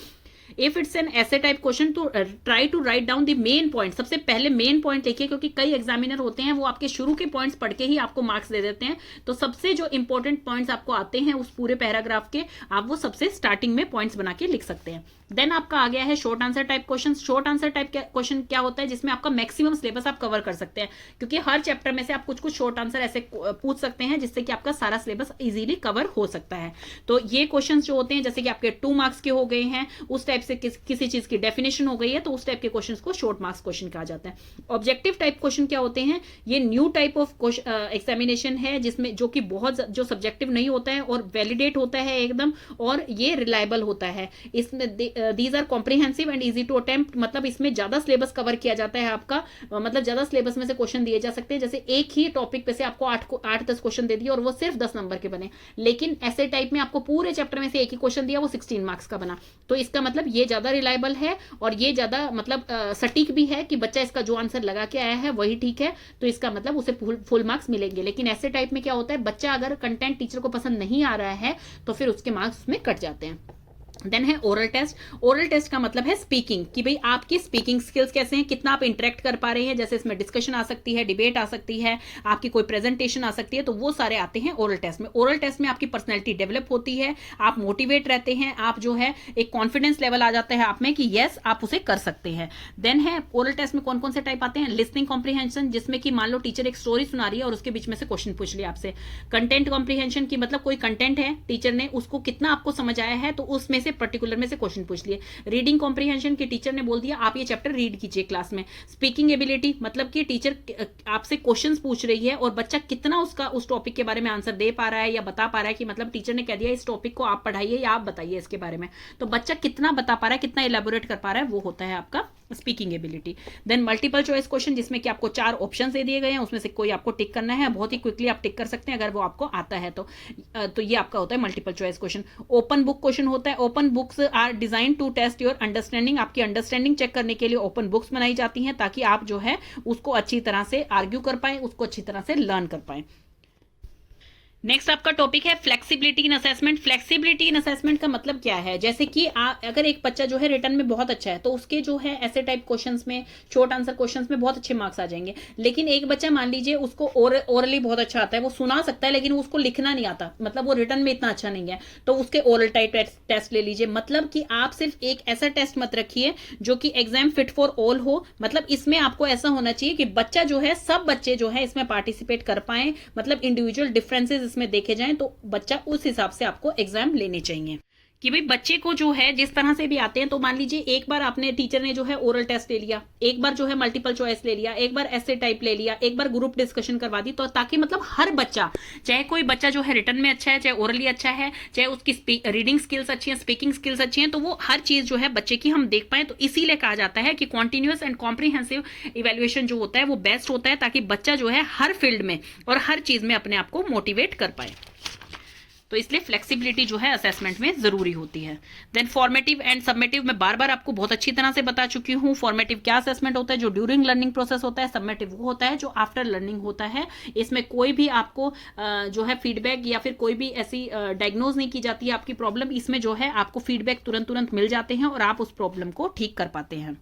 If it's an essay type question, तो try to write down the main point. सबसे पहले मेन पॉइंट लिखिए, क्योंकि कई एग्जामिनर होते हैं वो आपके शुरू के पॉइंट्स पढ़ के ही आपको मार्क्स दे देते हैं। तो सबसे जो इंपॉर्टेंट पॉइंट्स आपको आते हैं उस पूरे पैराग्राफ के, आप वो सबसे स्टार्टिंग में पॉइंट्स बना के लिख सकते हैं। देन आपका आ गया है short answer type question. Short answer type question क्या होता है, जिसमें आपका मैक्सिमम सिलेबस आप कवर कर सकते हैं, क्योंकि हर चैप्टर में से आप कुछ कुछ शॉर्ट आंसर ऐसे पूछ सकते हैं जिससे कि आपका सारा सिलेबस इजीली कवर हो सकता है। तो ये क्वेश्चन जो होते हैं, जैसे कि आपके 2 मार्क्स के हो गए हैं, उस टाइप से किसी चीज की डेफिनेशन हो गई है, तो उस टाइप के क्वेश्चन को शॉर्ट मार्क्स क्वेश्चन कहा जाता है। ऑब्जेक्टिव टाइप क्वेश्चन क्या होते हैं, ये न्यू टाइप ऑफ एग्जामिनेशन है, जिसमें जो कि बहुत जो सब्जेक्टिव नहीं होता है और वैलिडेट होता है एकदम, और ये रिलायबल होता है। इसमें these are comprehensive and easy to attempt, मतलब इसमें ज्यादा सिलेबस कवर किया जाता है आपका, मतलब ज्यादा सिलेबस में से क्वेश्चन दिए जा सकते हैं। जैसे एक ही टॉपिक पे से आपको 8-10 क्वेश्चन दे दिए और वो सिर्फ 10 नंबर के बने, लेकिन ऐसे टाइप में आपको पूरे चैप्टर में से एक ही क्वेश्चन दिया, वो 16 मार्क्स का बना। तो इसका मतलब ये ज्यादा रिलायबल है और ये ज्यादा मतलब सटीक भी है कि बच्चा इसका जो आंसर लगा के आया है वही ठीक है, तो इसका मतलब उसे फुल मार्क्स मिलेंगे। लेकिन ऐसे टाइप में क्या होता है, बच्चा अगर कंटेंट टीचर को पसंद नहीं आ रहा है तो फिर उसके मार्क्स उसमें कट जाते हैं। देन है ओरल टेस्ट। ओरल टेस्ट का मतलब है स्पीकिंग, कि भाई आपकी स्पीकिंग स्किल्स कैसे हैं, कितना आप इंटरेक्ट कर पा रहे हैं। जैसे इसमें डिस्कशन आ सकती है, डिबेट आ सकती है, आपकी कोई प्रेजेंटेशन आ सकती है, तो वो सारे आते हैं ओरल टेस्ट में। ओरल टेस्ट में आपकी पर्सनैलिटी डेवलप होती है, आप मोटिवेट रहते हैं, आप जो है एक कॉन्फिडेंस लेवल आ जाता है आप में कि यस आप उसे कर सकते हैं। देन है ओरल टेस्ट में कौन कौन से टाइप आते हैं, लिसनिंग कॉम्प्रीहेंशन, जिसमें कि मान लो टीचर एक स्टोरी सुना रही है और उसके बीच में से क्वेश्चन पूछ लिया आपसे। कंटेंट कॉम्प्रीहेंशन की मतलब कोई कंटेंट है, टीचर ने उसको कितना आपको समझ आया है, तो उसमें से पर्टिकुलर में से क्वेश्चन पूछ लिए। रीडिंग कॉम्प्रीहेंशन की टीचर ने बोल दिया आप ये चैप्टर रीड कीजिए क्लास में। स्पीकिंग एबिलिटी मतलब कि टीचर आपसे क्वेश्चंस पूछ रही है और बच्चा कितना उसका उस टॉपिक के बारे में आंसर दे पा रहा है या बता पा रहा है, कि मतलब टीचर ने कह दिया इस टॉपिक को आप पढ़ाइए या आप बताइए इसके बारे में, तो बच्चा कितना बता पा रहा है, कितना इलेबोरेट कर पा रहा है, वो होता है आपका speaking ability. Then multiple choice question, जिसमें कि आपको 4 ऑप्शन दे दिए गए हैं, उसमें से कोई आपको टिक करना है, बहुत ही क्विकली आप टिक कर सकते हैं अगर वो आपको आता है तो ये आपका होता है multiple choice question. Open book question होता है। Open books are design to test your understanding, आपकी अंडरस्टैंडिंग चेक करने के लिए ओपन बुक्स बनाई जाती हैं, ताकि आप जो है उसको अच्छी तरह से आर्ग्यू कर पाए, उसको अच्छी तरह से लर्न कर पाए। नेक्स्ट आपका टॉपिक है flexibility in assessment. Flexibility in assessment का मतलब क्या है, जैसे कि अगर एक बच्चा जो है रिटर्न में बहुत अच्छा है तो उसके जो है ऐसे टाइप क्वेश्चंस में, शॉर्ट आंसर क्वेश्चंस में बहुत अच्छे मार्क्स आ जाएंगे। लेकिन एक बच्चा मान लीजिए उसको ओरली बहुत अच्छा आता है, वो सुना सकता है लेकिन उसको लिखना नहीं आता, मतलब वो रिटर्न में इतना अच्छा नहीं है, तो उसके ओरल टाइप टेस्ट ले लीजिए। मतलब कि आप सिर्फ एक ऐसा टेस्ट मत रखिए जो कि एग्जाम फिट फॉर ऑल हो, मतलब इसमें आपको ऐसा होना चाहिए कि बच्चा जो है, सब बच्चे जो है इसमें पार्टिसिपेट कर पाए, मतलब इंडिविजुअल डिफरेंसेस इसमें देखे जाएं, तो बच्चा उस हिसाब से आपको एग्जाम लेने चाहिए। कि भाई बच्चे को जो है जिस तरह से भी आते हैं, तो मान लीजिए एक बार आपने टीचर ने जो है ओरल टेस्ट ले लिया, एक बार जो है मल्टीपल चॉइस ले लिया, एक बार ऐसे टाइप ले लिया, एक बार ग्रुप डिस्कशन करवा दी, तो ताकि मतलब हर बच्चा, चाहे कोई बच्चा जो है रिटर्न में अच्छा है, चाहे ओरली अच्छा है, चाहे उसकी रीडिंग स्किल्स अच्छी है, स्पीकिंग स्किल्स अच्छी हैं, तो वो हर चीज जो है बच्चे की हम देख पाए। तो इसीलिए कहा जाता है कि कॉन्टिन्यूअस एंड कॉम्प्रीहेंसिव इवेल्युएशन जो होता है वो बेस्ट होता है, ताकि बच्चा जो है हर फील्ड में और हर चीज में अपने आप को मोटिवेट कर पाए। तो इसलिए फ्लेक्सिबिलिटी जो है असेसमेंट में जरूरी होती है। देन फॉर्मेटिव एंड सबमेटिव में बार बार आपको बहुत अच्छी तरह से बता चुकी हूँ। फॉर्मेटिव क्या असेसमेंट होता है, जो ड्यूरिंग लर्निंग प्रोसेस होता है। सबमेटिव वो होता है जो आफ्टर लर्निंग होता है। इसमें कोई भी आपको जो है फीडबैक या फिर कोई भी ऐसी डायग्नोज नहीं की जाती है आपकी प्रॉब्लम, इसमें जो है आपको फीडबैक तुरंत मिल जाते हैं और आप उस प्रॉब्लम को ठीक कर पाते हैं।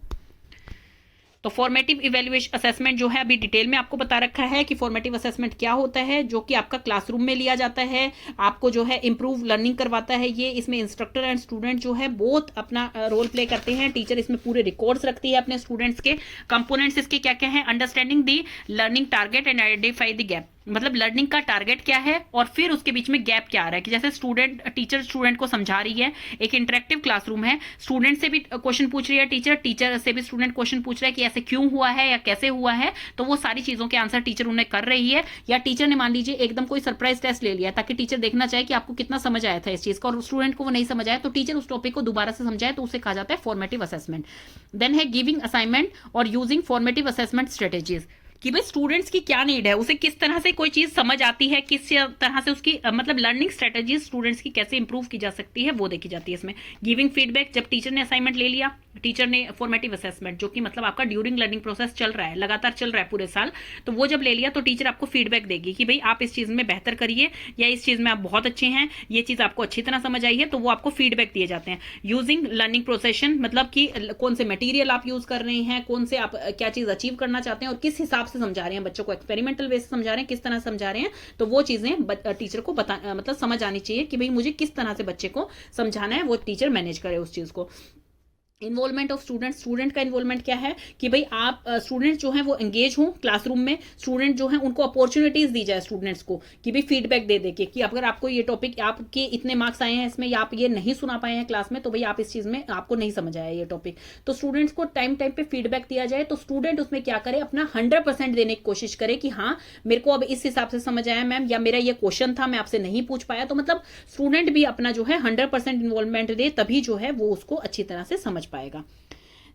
तो फॉर्मेटिव इवैल्यूएशन असेसमेंट जो है अभी डिटेल में आपको बता रखा है कि फॉर्मेटिव असेसमेंट क्या होता है, जो कि आपका क्लासरूम में लिया जाता है, आपको जो है इंप्रूव लर्निंग करवाता है। ये इसमें इंस्ट्रक्टर एंड स्टूडेंट जो है बोथ अपना रोल प्ले करते हैं। टीचर इसमें पूरे रिकॉर्ड्स रखती है अपने स्टूडेंट्स के। कंपोनेंट्स इसके क्या क्या है, understanding the learning target and identify the gap, मतलब लर्निंग का टारगेट क्या है और फिर उसके बीच में गैप क्या आ रहा है, कि जैसे टीचर स्टूडेंट को समझा रही है, एक इंटरेक्टिव क्लासरूम है, स्टूडेंट से भी क्वेश्चन पूछ रही है टीचर से भी स्टूडेंट क्वेश्चन पूछ रहा है कि ऐसे क्यों हुआ है या कैसे हुआ है, तो वो सारी चीजों के आंसर टीचर उन्हें कर रही है। या टीचर ने मान लीजिए एकदम कोई सरप्राइज टेस्ट ले लिया ताकि टीचर देखना चाहे कि आपको कितना समझ आया था इस चीज का, और स्टूडेंट को वो नहीं समझ आया तो टीचर उस टॉपिक को दोबारा से समझाए, तो उसे कहा जाता है फॉर्मेटिव असेसमेंट। देन है गिविंग असाइनमेंट और यूजिंग फॉर्मेटिव असेसमेंट स्ट्रेटेजीज, कि भाई स्टूडेंट्स की क्या नीड है, उसे किस तरह से कोई चीज समझ आती है, किस तरह से उसकी मतलब लर्निंग स्ट्रेटेजीज स्टूडेंट्स की कैसे इंप्रूव की जा सकती है वो देखी जाती है इसमें। गिविंग फीडबैक, जब टीचर ने असाइनमेंट ले लिया, टीचर ने फॉर्मेटिव असेसमेंट जो कि मतलब आपका ड्यूरिंग लर्निंग प्रोसेस चल रहा है, लगातार चल रहा है पूरे साल, तो वो जब ले लिया तो टीचर आपको फीडबैक देगी कि भाई आप इस चीज में बेहतर करिए या इस चीज में आप बहुत अच्छे हैं, ये चीज आपको अच्छी तरह समझ आई है, तो वो आपको फीडबैक दिए जाते हैं। यूजिंग लर्निंग प्रोसेशन, मतलब कि कौन से मटेरियल आप यूज कर रहे हैं, कौन से आप क्या चीज अचीव करना चाहते हैं और किस हिसाब से समझा रहे हैं बच्चों को, एक्सपेरिमेंटल वे से समझा रहे हैं, किस तरह समझा रहे हैं, तो वो चीजें टीचर को मतलब समझ आनी चाहिए कि भाई मुझे किस तरह से बच्चे को समझाना है, वो टीचर मैनेज करे उस चीज को। इन्वॉल्वमेंट ऑफ स्टूडेंट, स्टूडेंट का इन्वॉल्वमेंट क्या है कि भाई आप स्टूडेंट जो है वो एंगेज हो क्लासरूम में, स्टूडेंट जो है उनको अपॉर्चुनिटीज दी जाए स्टूडेंट्स को कि भाई फीडबैक दे दे के कि अगर आपको ये टॉपिक, आपके इतने मार्क्स आए हैं इसमें या आप ये नहीं सुना पाए हैं क्लास में, तो भाई आप इस चीज में आपको नहीं समझ आया ये टॉपिक, तो स्टूडेंट्स को टाइम टाइम पे फीडबैक दिया जाए, तो स्टूडेंट उसमें क्या करे, अपना 100% देने की कोशिश करे कि हाँ मेरे को अब इस हिसाब से समझ आया मैम, या मेरा ये क्वेश्चन था मैं आपसे नहीं पूछ पाया, तो मतलब स्टूडेंट भी अपना जो है 100% इन्वॉल्वमेंट दे, तभी जो है वो उसको अच्छी तरह से समझ पाएगा।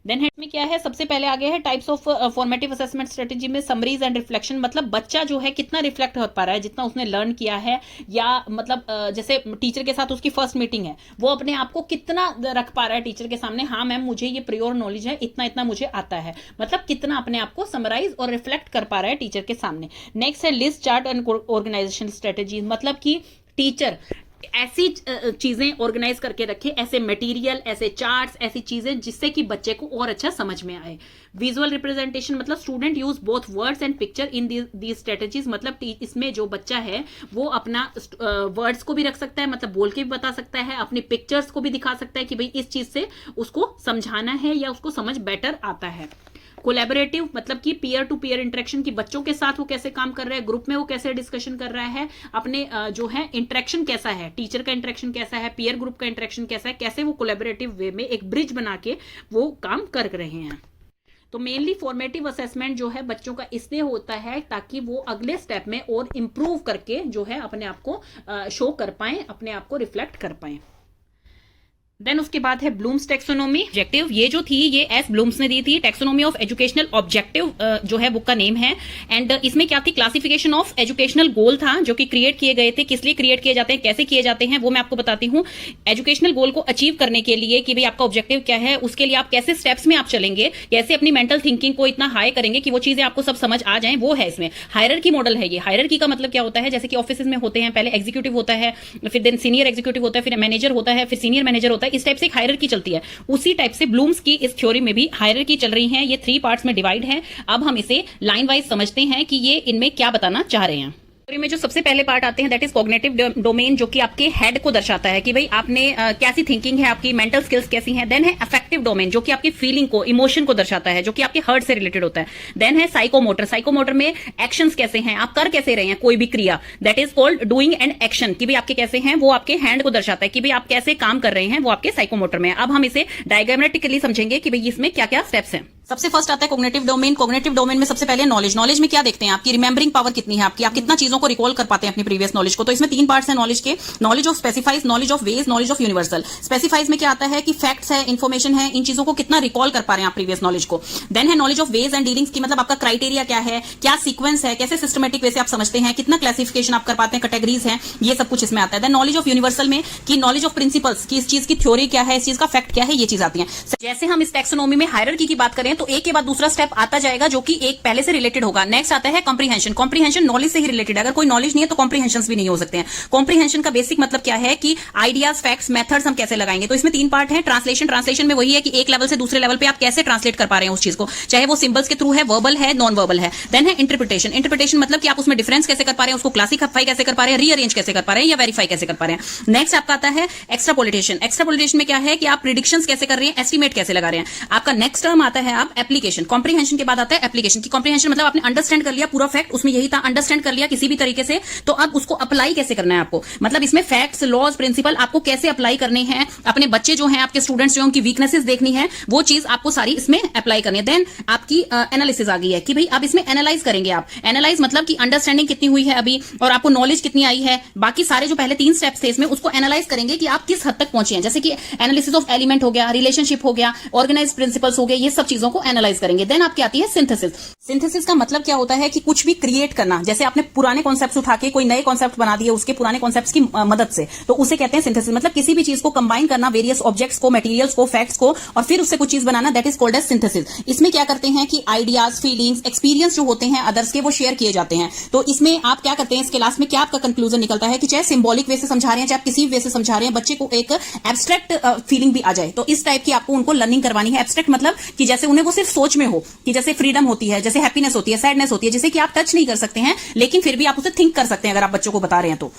देन हेड में क्या है, सबसे पहले आगे है types of formative assessment strategy में समरीज एंड रिफ्लेक्शन, मतलब बच्चा जो है कितना रिफ्लेक्ट हो पा रहा है जितना उसने लर्न किया है, या मतलब जैसे टीचर के साथ उसकी फर्स्ट मीटिंग है, वो अपने आप को कितना रख पा रहा है टीचर के सामने, हाँ मैम मुझे ये प्योर नॉलेज है, इतना इतना मुझे आता है, मतलब कितना अपने आप को समराइज और रिफ्लेक्ट कर पा रहा है टीचर के सामने। नेक्स्ट है list, chart and organisation strategy, मतलब कि टीचर ऐसी चीजें ऑर्गेनाइज करके रखे, ऐसे मटेरियल, ऐसे चार्ट्स, ऐसी चीजें जिससे कि बच्चे को और अच्छा समझ में आए। विजुअल रिप्रेजेंटेशन, मतलब student use both words and picture in the strategies, मतलब इसमें जो बच्चा है वो अपना वर्ड्स को भी रख सकता है, मतलब बोल के भी बता सकता है, अपने पिक्चर्स को भी दिखा सकता है कि भाई इस चीज से उसको समझाना है या उसको समझ बेटर आता है। कोलैबोरेटिव, मतलब कि पीयर टू पीयर इंटरेक्शन, की बच्चों के साथ वो कैसे काम कर रहा है, ग्रुप में वो कैसे डिस्कशन कर रहा है, अपने जो है इंटरेक्शन कैसा है, टीचर का इंटरेक्शन कैसा है, पीयर ग्रुप का इंटरेक्शन कैसा है, कैसे वो कोलैबोरेटिव वे में एक ब्रिज बना के वो काम कर रहे हैं। तो मेनली फॉर्मेटिव असेसमेंट जो है बच्चों का इसलिए होता है ताकि वो अगले स्टेप में और इम्प्रूव करके जो है अपने आप को शो कर पाए, अपने आप को रिफ्लेक्ट कर पाए। देन उसके बाद है ब्लूम्स टेक्सोनोमी ऑब्जेक्टिव, ये जो थी ये एस ब्लूम्स ने दी थी, टेक्सोनोमी ऑफ एजुकेशनल ऑब्जेक्टिव जो है बुक का नेम है। एंड इसमें क्या थी, क्लासिफिकेशन ऑफ एजुकेशनल गोल था जो कि क्रिएट किए गए थे, किस लिए क्रिएट किए जाते हैं, कैसे किए जाते हैं, वो मैं आपको बताती हूँ। एजुकेशनल गोल को अचीव करने के लिए कि भाई आपका ऑब्जेक्टिव क्या है, उसके लिए आप कैसे स्टेप्स में आप चलेंगे, कैसे अपनी मेंटल थिंकिंग को इतना हाई करेंगे कि वो चीजें आपको सब समझ आ जाए, वो है इसमें। हायरार्की मॉडल है ये। हायरार्की का मतलब क्या होता है, जैसे कि ऑफिस में होते हैं, पहले एग्जीक्यूटिव होता है, फिर देन सीनियर एग्जीक्यूटिव होता है, फिर मैनेजर होता है, फिर सीनियर मैनेजर होता है, इस टाइप से हायरार्की चलती है। उसी टाइप से ब्लूम्स की इस थ्योरी में भी हायरार्की चल रही है। ये 3 पार्ट्स में डिवाइड है। अब हम इसे लाइन वाइज समझते हैं कि ये इनमें क्या बताना चाह रहे हैं। में जो सबसे पहले पार्ट आते हैं दैट इज कॉग्निटिव डोमेन, जो कि आपके हेड को दर्शाता है कि भाई आपने कैसी थिंकिंग है, आपकी मेंटल स्किल्स कैसी हैं। देन है अफेक्टिव डोमेन, जो कि आपकी फीलिंग को, इमोशन को दर्शाता है, जो कि आपके हार्ट से रिलेटेड होता है। देन है साइकोमोटर, साइकोमोटर में एक्शंस कैसे हैं, आप कर कैसे रहे हैं कोई भी क्रिया, that is called doing and action, कि भाई आपके कैसे हैं, वो आपके हैंड को दर्शाता है कि भाई आप कैसे काम कर रहे हैं, वो आपके साइकोमोटर में। अब हम इसे डायग्रामेटिकली समझेंगे कि भाई इसमें क्या क्या स्टेप्स हैं। सबसे फर्स्ट आता है कॉग्निटिव डोमेन। कॉग्निटिव डोमेन में सबसे पहले नॉलेज। नॉलेज में क्या देखते हैं, आपकी रिमेंबरिंग पावर कितनी है, आपकी, आप कितना चीजों को रिकॉल कर पाते हैं अपनी प्रीवियस नॉलेज को। तो इसमें 3 पार्ट्स हैं नॉलेज के, knowledge of specifies, knowledge of ways, knowledge of universal. Specifies में क्या आता है कि फैक्ट्स है, इन्फॉर्मेशन है, इन चीजों को कितना रिकॉल कर पा रहे हैं आप प्रीवियस नॉलेज को। देन है knowledge of ways and dealings की, मतलब आपका क्राइटेरिया क्या है, क्या सीक्वेंस है, कैसे सिस्टमेटिक वे से आप समझते हैं, कितना क्लासिफिकेशन आप कर पाते हैं, कैटेगरीज हैं, ये सब कुछ इसमें आता है। देन नॉलेज ऑफ यूनिवर्सल में कि नॉलेज ऑफ प्रिंसिपल्स की, इस चीज की थ्योरी क्या है, इस चीज का फैक्ट क्या है, ये चीज आती है। जैसे हम इस टैक्सोनॉमी में हायरार्की की बात करें तो एक के बाद दूसरा स्टेप आता जाएगा जो कि एक पहले से रिलेटेड होगा। नेक्स्ट आता है कॉम्प्रिहेंशन। कॉम्प्रिहेंशन नॉलेज से ही रिलेटेड है, अगर कोई नॉलेज नहीं है तो कॉम्प्रिहेंशंस भी नहीं हो सकते हैं। कॉम्प्रिहेंशन का बेसिक मतलब क्या है कि आइडियाज, फैक्ट्स, मेथड्स हम कैसे लगाएंगे। तो इसमें 3 पार्ट है। ट्रांसलेशन, ट्रांसलेशन में वही है कि एक लेवल से दूसरे लेवल पे आप कैसे ट्रांसलेट कर पा रहे हैं उस चीज को, चाहे वो सिंबल्स के थ्रू है, वर्बल है, नॉन वर्बल है। देन है इंटरप्रिटेशन। इंटरप्रिटेशन मतलब कि आप उसमें डिफरेंस कैसे कर पा रहे हैं, उसको क्लासिफाई कैसे कर पा रहे हैं, रीअरेंज कैसे कर पा रहे हैं या वेरीफाई कैसे कर पा रहे हैं। नेक्स्ट आपका आता है एक्स्ट्रापोलेशन। एक्स्ट्रापोलेशन में क्या है कि आप प्रिडिक्शंस कैसे कर रहे हैं, एस्टिमेट कैसे लगा रहे हैं। आपका नेक्स्ट टर्म आता है अब एप्लीकेशन, कॉम्प्रीहेंशन के बाद आता है एप्लीकेशन की कॉम्प्रीहेंशन मतलब आपने अंडरस्टैंड कर लिया पूरा फैक्ट, उसमें यही था अंडरस्टैंड कर लिया किसी भी तरीके से, तो अब उसको अप्लाई कैसे करना है आपको, मतलब इसमें फैक्ट्स, लॉज, प्रिंसिपल आपको कैसे अप्लाई करने हैं, अपने बच्चे जो हैं आपके स्टूडेंट्स जो हैं उनकी वीकनेसेस देखनी है, वो चीज आपको सारी इसमें अप्लाई करनी है। देन आपकी एनालिसिस आ गई है कि भाई आप इसमें एनालाइज करेंगे, आप एनालाइज मतलब कि अंडरस्टैंडिंग कितनी हुई है अभी और आपको नॉलेज कितनी आई है, बाकी सारे जो पहले 3 स्टेप्स थे इसमें उसको एनालाइज करेंगे कि आप किस हद तक पहुंचे हैं, जैसे कि एनालिसिस ऑफ एलिमेंट हो गया, रिलेशनशिप हो गया, ऑर्गेनाइज प्रिंसिपल्स हो गए, ये सब चीजों को एनालाइज करेंगे। देन आपकी आती है सिंथेसिस। सिंथेसिस का मतलब क्या होता है कि कुछ भी क्रिएट करना, जैसे आपने पुराने कॉन्सेप्ट्स उठा के कोई नए कॉन्सेप्ट बना दिए उसके पुराने कॉन्सेप्ट्स की मदद से, तो उसे कहते हैं सिंथेसिस। मतलब किसी भी चीज को कंबाइन करना, वेरियस ऑब्जेक्ट्स को, मटेरियल्स को, फैक्ट्स को, और फिर उससे कुछ चीज बनाना, that is called as synthesis. इसमें क्या करते हैं कि आइडियाज, फीलिंग्स, एक्सपीरियंस जो होते हैं अदर्स के वो शेयर किए जाते हैं। तो इसमें आप क्या करते हैं, इस क्लास में क्या आपका कंक्लूजन निकलता है कि चाहे सिंबॉलिक वे से समझा रहे हैं, चाहे आप किसी वे से समझा रहे हैं, बच्चे को एक एब्स्ट्रैक्ट फीलिंग भी आ जाए, तो इस टाइप की आपको उनको लर्निंग करवानी है। एब्स्ट्रैक्ट मतलब कि जैसे उन्हें वो सिर्फ सोच में हो, कि जैसे फ्रीडम होती है, जैसे हैप्पीनेस होती है, सैडनेस होती है, जिसे कि आप टच नहीं कर सकते हैं लेकिन फिर भी आप उसे थिंक कर सकते हैं अगर आप बच्चों को बता रहे हैं तो।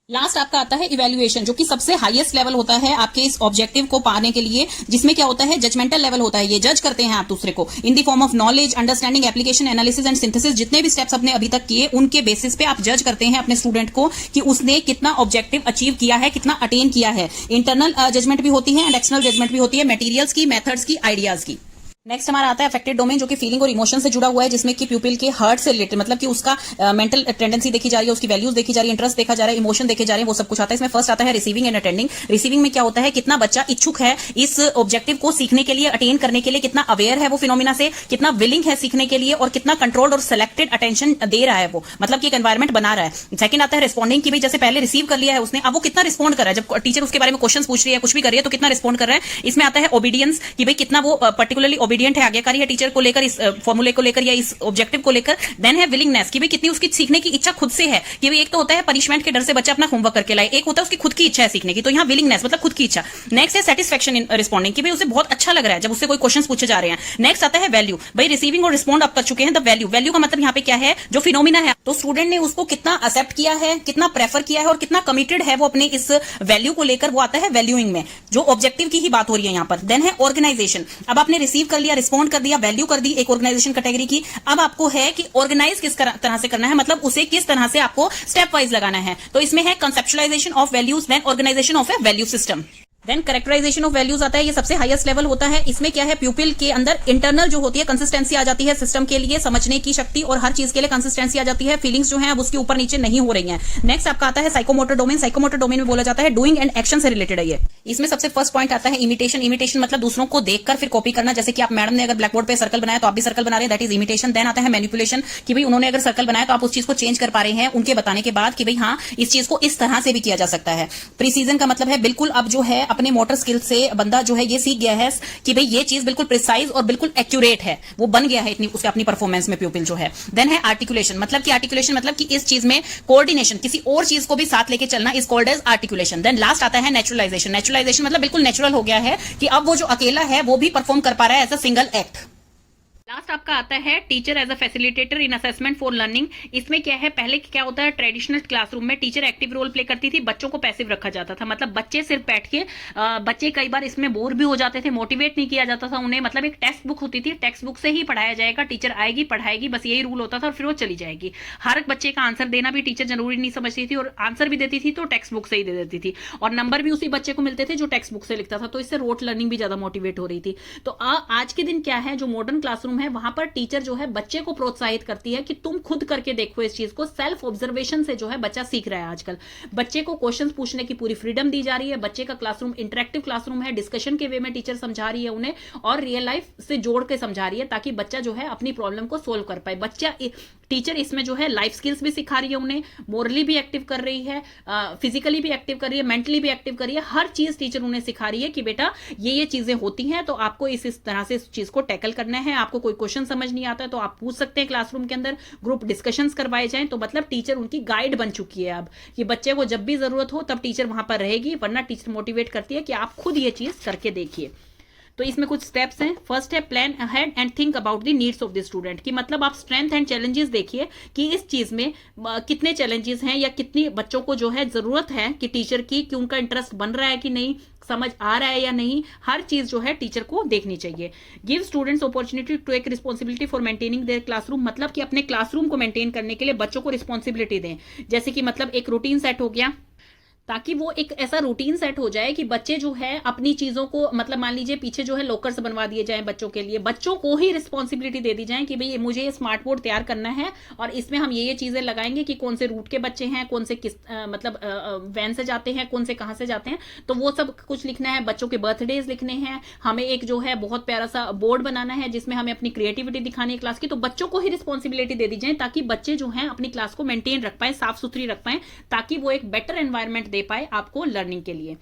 लास्ट आपका आता है इवैल्यूएशन, जो कि सबसे हाईएस्ट लेवल होता है आपके इस ऑब्जेक्टिव को पाने के लिए, जिसमें क्या होता है जजमेंटल लेवल होता है। ये जज करते हैं आप दूसरे को in the form of knowledge, understanding, application, analysis and synthesis. जितने भी स्टेप्स आपने अभी तक किए उनके बेसिस पे आप जज करते हैं अपने स्टूडेंट को कि उसने कितना ऑब्जेक्टिव अचीव किया है, कितना अटेन किया है। इंटरनल जजमेंट भी होती है एंड एक्सटर्नल जजमेंट भी होती है, मटेरियल्स की, मेथड्स की, आइडियाज की। नेक्स्ट हमारा आता है अफेक्टेड डोमेन, जो कि फीलिंग और इमोशन से जुड़ा हुआ है, जिसमें कि प्यूपिल के हर्ट से रिलेटेड, मतलब कि उसका मेंटल टेंडेंसी देखी जा रही है, उसकी वैल्यूज देखी जा रही है, इंटरेस्ट देखा जा रहा है, इमोशन देखे जा रहे हैं, वो सब कुछ आता है इसमें। फर्स्ट आता है रिसीविंग एंड अटेंडिंग। रिसीविंग में क्या होता है, कितना बच्चा इच्छुक है इस ऑब्जेक्टिव को सीखने के लिए, अटेन करने के लिए, कितना अवेयर है वो फिनोमिना से, कितना विलिंग है सीखने के लिए, और कितना कंट्रोल्ड और सिलेक्टेड अटेंशन दे रहा है वो, मतलब कि एक एनवायरमेंट बना रहा है। सेकंड आता है रिस्पॉन्डिंग, की भाई जैसे पहले रिसीव कर लिया है उसने, अब वो कितना रिस्पॉन्ड कर रहा है, जब टीचर उसके बारे में क्वेश्चन पूछ रही है, कुछ भी कर रही है, तो कितना रिस्पॉन्ड कर रहा है। इसमें आता है ओबीडियंस, कि भाई कितना वो पर्टिकुलरली ओबीडियंट है, आज्ञाकारी है टीचर को लेकर, इस फॉर्मूले को लेकर या इस ऑब्जेक्टिव को लेकर। देन है विलिंगनेस, कि भाई कितनी उसकी सीखने की इच्छा खुद से है, कि भाई एक तो होता है पनिशमेंट के डर से बच्चा अपना होमवर्क करके लाए, एक होता है उसकी खुद की इच्छा है सीखने की, तो यहाँ विलिंगनेस मतलब खुद की इच्छा। नेक्स्ट है सेटिस्फैक्शन इन रिस्पॉन्डिंग, कि भाई उसे बहुत अच्छा लग रहा है जब उससे कोई क्वेश्चन पूछे जा रहे हैं। नेक्स्ट आता है वैल्यू, भाई रिसीविंग और रिस्पॉन्ड आप कर चुके हैं, द वैल्यू। वैल्यू का मतलब यहाँ पे क्या है, जो फिनोमिना है, तो स्टूडेंट ने उसको कितना एक्सेप्ट किया है, कितना प्रेफर किया है और कितना कमिटेड है वो अपने इस वैल्यू को लेकर, वो आता है वैल्यूइंग में, जो ऑब्जेक्टिव की ही बात हो रही है यहाँ पर। देन है ऑर्गेनाइजेशन, अब आपने रिसीव कर लिया, रिस्पॉन्ड कर दिया, वैल्यू कर दी एक ऑर्गेनाइजेशन कैटेगरी की, अब आपको है कि ऑर्गेनाइज किस तरह से करना है, मतलब उसे किस तरह से आपको स्टेप वाइज लगाना है। तो इसमें है conceptualisation of values, then organisation of a value system, then characterisation of values आता है, ये सबसे हाईएस्ट लेवल होता है। इसमें क्या है, प्यूपिल के अंदर इंटरनल जो होती है कंसिस्टेंसी आ जाती है, सिस्टम के लिए समझने की शक्ति और हर चीज के लिए कंसिस्टेंसी आ जाती है। फीलिंग्स जो है अब उसके ऊपर नीचे नहीं हो रही हैं। नेक्स्ट आपका आता है साइकोमोटर डोमेन। साइकोमोटर डोमेन में बोला जाता है डूइंग एंड एक्शन से रिलेटेड है ये। इसमें सबसे फर्स्ट पॉइंट आता है इमिटेशन। इमिटेशन मतलब दूसरों को देखकर फिर कॉपी करना, जैसे कि आप मैडम ने अगर ब्लैक बोर्ड पे सर्कल बनाया तो आप भी सर्कल बना रहे हैं, दैट इज इमिटेशन। देन आता है मैनिपुलेशन, कि भाई उन्होंने अगर सर्कल बनाया तो आप उस चीज को चेंज कर पा रहे हैं उनके बताने के बाद, कि भाई हाँ इस चीज को इस तरह से भी किया जा सकता है। प्रीसीजन का मतलब है बिल्कुल अब जो है अपने मोटर स्किल से बंदा जो है ये सीख गया है कि भाई ये चीज बिल्कुल प्रिसाइज और बिल्कुल एक्यूरेट है, वो बन गया है इतनी उसके अपनी परफॉर्मेंस में प्यूपिल जो है। देन है आर्टिकुलेशन, मतलब कि आर्टिकुलेशन मतलब कि इस चीज में कोऑर्डिनेशन, किसी और चीज को भी साथ लेके चलना, is called as articulation. Then last आता है नेचुरलाइजेशन। नेचुरलाइजेशन मतलब बिल्कुल नेचुरल हो गया है कि अब वो जो अकेला है वो भी परफॉर्म कर पा रहा है as a single act. Last आपका आता है teacher as a facilitator in assessment for learning. इसमें क्या है, पहले क्या होता है ट्रेडिशनल क्लासरूम में टीचर एक्टिव रोल प्ले करती थी, बच्चों को पैसिव रखा जाता था, मतलब बच्चे सिर्फ बैठ के बच्चे कई बार इसमें बोर भी हो जाते थे, मोटिवेट नहीं किया जाता था उन्हें, मतलब एक टेक्स्ट बुक होती थी, टेक्स्ट बुक से ही पढ़ाया जाएगा, टीचर आएगी पढ़ाएगी, बस यही रूल होता था और फिर वो चली जाएगी। हर बच्चे का आंसर देना भी टीचर जरूरी नहीं समझती थी, और आंसर भी देती थी तो टेक्स्ट बुक से ही दे देती थी, और नंबर भी उसी बच्चे को मिलते थे जो टेक्स्ट बुक से लिखता था, तो इससे रोट लर्निंग भी ज्यादा मोटिवेट हो रही थी। तो आज के दिन क्या है, जो मॉडर्न क्लासरूम है वहां पर टीचर जो है बच्चे को प्रोत्साहित करती है कि तुम खुद करके देखो इस चीज को। सेल्फ ऑब्जर्वेशन से जो है बच्चा सीख रहा है। आजकल बच्चे को क्वेश्चंस पूछने की पूरी फ्रीडम दी जा रही है। बच्चे का क्लासरूम इंटरेक्टिव क्लासरूम है, डिस्कशन के वे में टीचर समझा रही है उन्हें, और रियल लाइफ से जोड़ के समझा रही है, ताकि बच्चा जो है अपनी प्रॉब्लम को सोल्व कर पाए। बच्चा टीचर इसमें जो है लाइफ स्किल्स भी सिखा रही है उन्हें, मोरली भी एक्टिव कर रही है, फिजिकली भी एक्टिव कर रही है, मेंटली भी एक्टिव कर रही है, हर चीज टीचर उन्हें सिखा रही है कि बेटा ये चीजें होती हैं, तो आपको इस तरह से इस चीज को टैकल करना है। आपको कोई क्वेश्चन समझ नहीं आता है तो आप पूछ सकते हैं क्लासरूम के अंदर, ग्रुप डिस्कशंस करवाए जाएं। तो मतलब टीचर उनकी गाइड बन चुकी है अब, कि बच्चे को जब भी जरूरत हो तब टीचर वहां पर रहेगी, वरना टीचर मोटिवेट करती है कि आप खुद ये चीज करके देखिए। तो इसमें कुछ स्टेप्स हैं। फर्स्ट है plan ahead and think about the needs of the student, कि मतलब आप स्ट्रेंथ एंड चैलेंजेस देखिए कि इस चीज में कितने चैलेंजेस हैं या कितनी बच्चों को जो है जरूरत है कि टीचर की, कि उनका इंटरेस्ट बन रहा है कि नहीं, समझ आ रहा है या नहीं, हर चीज जो है टीचर को देखनी चाहिए। Give students opportunity to take responsibility for maintaining their classroom, मतलब कि अपने क्लासरूम को मेंटेन करने के लिए बच्चों को रिस्पॉन्सिबिलिटी दें। जैसे कि मतलब एक रूटीन सेट हो गया, ताकि वो एक ऐसा रूटीन सेट हो जाए कि बच्चे जो है अपनी चीजों को, मतलब मान लीजिए पीछे जो है लॉकर्स बनवा दिए जाएं बच्चों के लिए, बच्चों को ही रिस्पॉन्सिबिलिटी दे दी जाए कि भाई मुझे ये स्मार्ट बोर्ड तैयार करना है और इसमें हम ये चीजें लगाएंगे कि कौन से रूट के बच्चे हैं, कौन से किस मतलब वैन से जाते हैं, कौन से कहाँ से जाते हैं, तो वो सब कुछ लिखना है। बच्चों के बर्थडेज लिखने हैं, हमें एक जो है बहुत प्यारा सा बोर्ड बनाना है जिसमें हमें अपनी क्रिएटिविटी दिखानी है क्लास की। तो बच्चों को ही रिस्पॉन्सिबिलिटी दे दी जाए ताकि बच्चे जो है अपनी क्लास को मेंटेन रख पाए, साफ सुथरी रख पाए, ताकि वो एक बेटर एनवायरमेंट दे पाए आपको लर्निंग के लिए।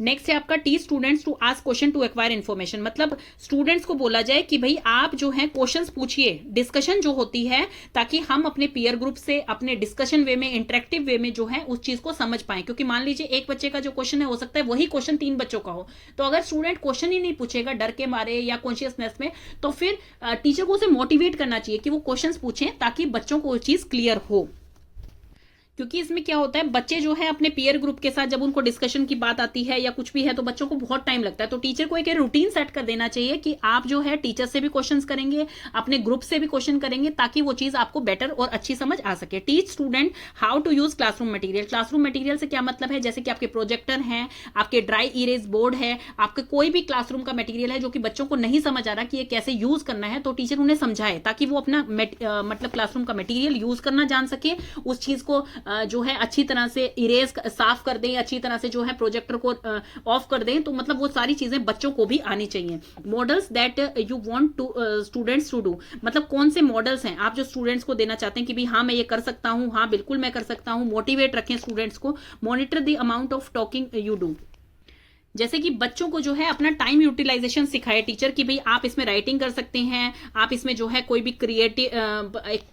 नेक्स्ट है आपका teach students to ask question to acquire information, मतलब स्टूडेंट्स को बोला जाए कि भाई आप जो है क्वेश्चंस पूछिए, डिस्कशन जो होती है, ताकि हम अपने पीयर ग्रुप से अपने डिस्कशन वे में, इंटरेक्टिव वे में जो है उस चीज को समझ पाए। क्योंकि मान लीजिए एक बच्चे का जो क्वेश्चन है हो सकता है वही क्वेश्चन 3 बच्चों का हो, तो अगर स्टूडेंट क्वेश्चन ही नहीं पूछेगा डर के मारे या कॉन्शियसनेस में, तो फिर टीचर को उसे मोटिवेट करना चाहिए कि वो क्वेश्चन पूछें ताकि बच्चों को वो चीज क्लियर हो। क्योंकि इसमें क्या होता है, बच्चे जो है अपने पीयर ग्रुप के साथ जब उनको डिस्कशन की बात आती है या कुछ भी है तो बच्चों को बहुत टाइम लगता है। तो टीचर को एक रूटीन सेट कर देना चाहिए कि आप जो है टीचर से भी क्वेश्चंस करेंगे, अपने ग्रुप से भी क्वेश्चन करेंगे, ताकि वो चीज आपको बेटर और अच्छी समझ आ सके। Teach student how to use classroom material. Classroom material से क्या मतलब है, जैसे कि आपके प्रोजेक्टर हैं, आपके ड्राई इरेज बोर्ड है, आपके कोई भी क्लासरूम का मटेरियल है जो कि बच्चों को नहीं समझ आ रहा कि ये कैसे यूज करना है, तो टीचर उन्हें समझाए ताकि वो अपना मतलब क्लासरूम का मटेरियल यूज करना जान सके, उस चीज को जो है अच्छी तरह से इरेज साफ कर दें, अच्छी तरह से जो है प्रोजेक्टर को ऑफ कर दें। तो मतलब वो सारी चीजें बच्चों को भी आनी चाहिए। Models that you want to students to do, मतलब कौन से मॉडल्स हैं आप जो स्टूडेंट्स को देना चाहते हैं कि भाई हाँ मैं ये कर सकता हूं, हाँ बिल्कुल मैं कर सकता हूं। मोटिवेट रखें स्टूडेंट्स को। Monitor the amount of talking you do, जैसे कि बच्चों को जो है अपना टाइम यूटिलाइजेशन सिखाए टीचर कि भाई आप इसमें राइटिंग कर सकते हैं, आप इसमें जो है कोई भी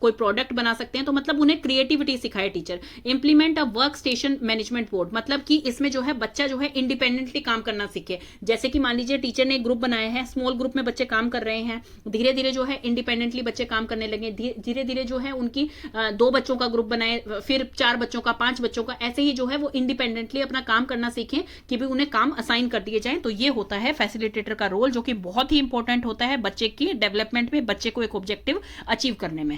कोई प्रोडक्ट बना सकते हैं, तो मतलब उन्हें क्रिएटिविटी सिखाए teacher. Implement a work station management board, मतलब कि इसमें जो है बच्चा जो है इंडिपेंडेंटली काम करना सीखे। जैसे कि मान लीजिए टीचर ने एक ग्रुप बनाया है, स्मॉल ग्रुप में बच्चे काम कर रहे हैं, धीरे धीरे जो है इंडिपेंडेंटली बच्चे काम करने लगे, धीरे धीरे जो है उनकी 2 बच्चों का ग्रुप बनाए, फिर 4 बच्चों का, 5 बच्चों का, ऐसे ही जो है वो इंडिपेंडेंटली अपना काम करना सीखें कि भाई उन्हें काम साइन कर दिए जाएं। तो ये होता है फैसिलिटेटर का रोल, जो कि बहुत ही इंपॉर्टेंट होता है बच्चे की डेवलपमेंट में, बच्चे को एक ऑब्जेक्टिव अचीव करने में।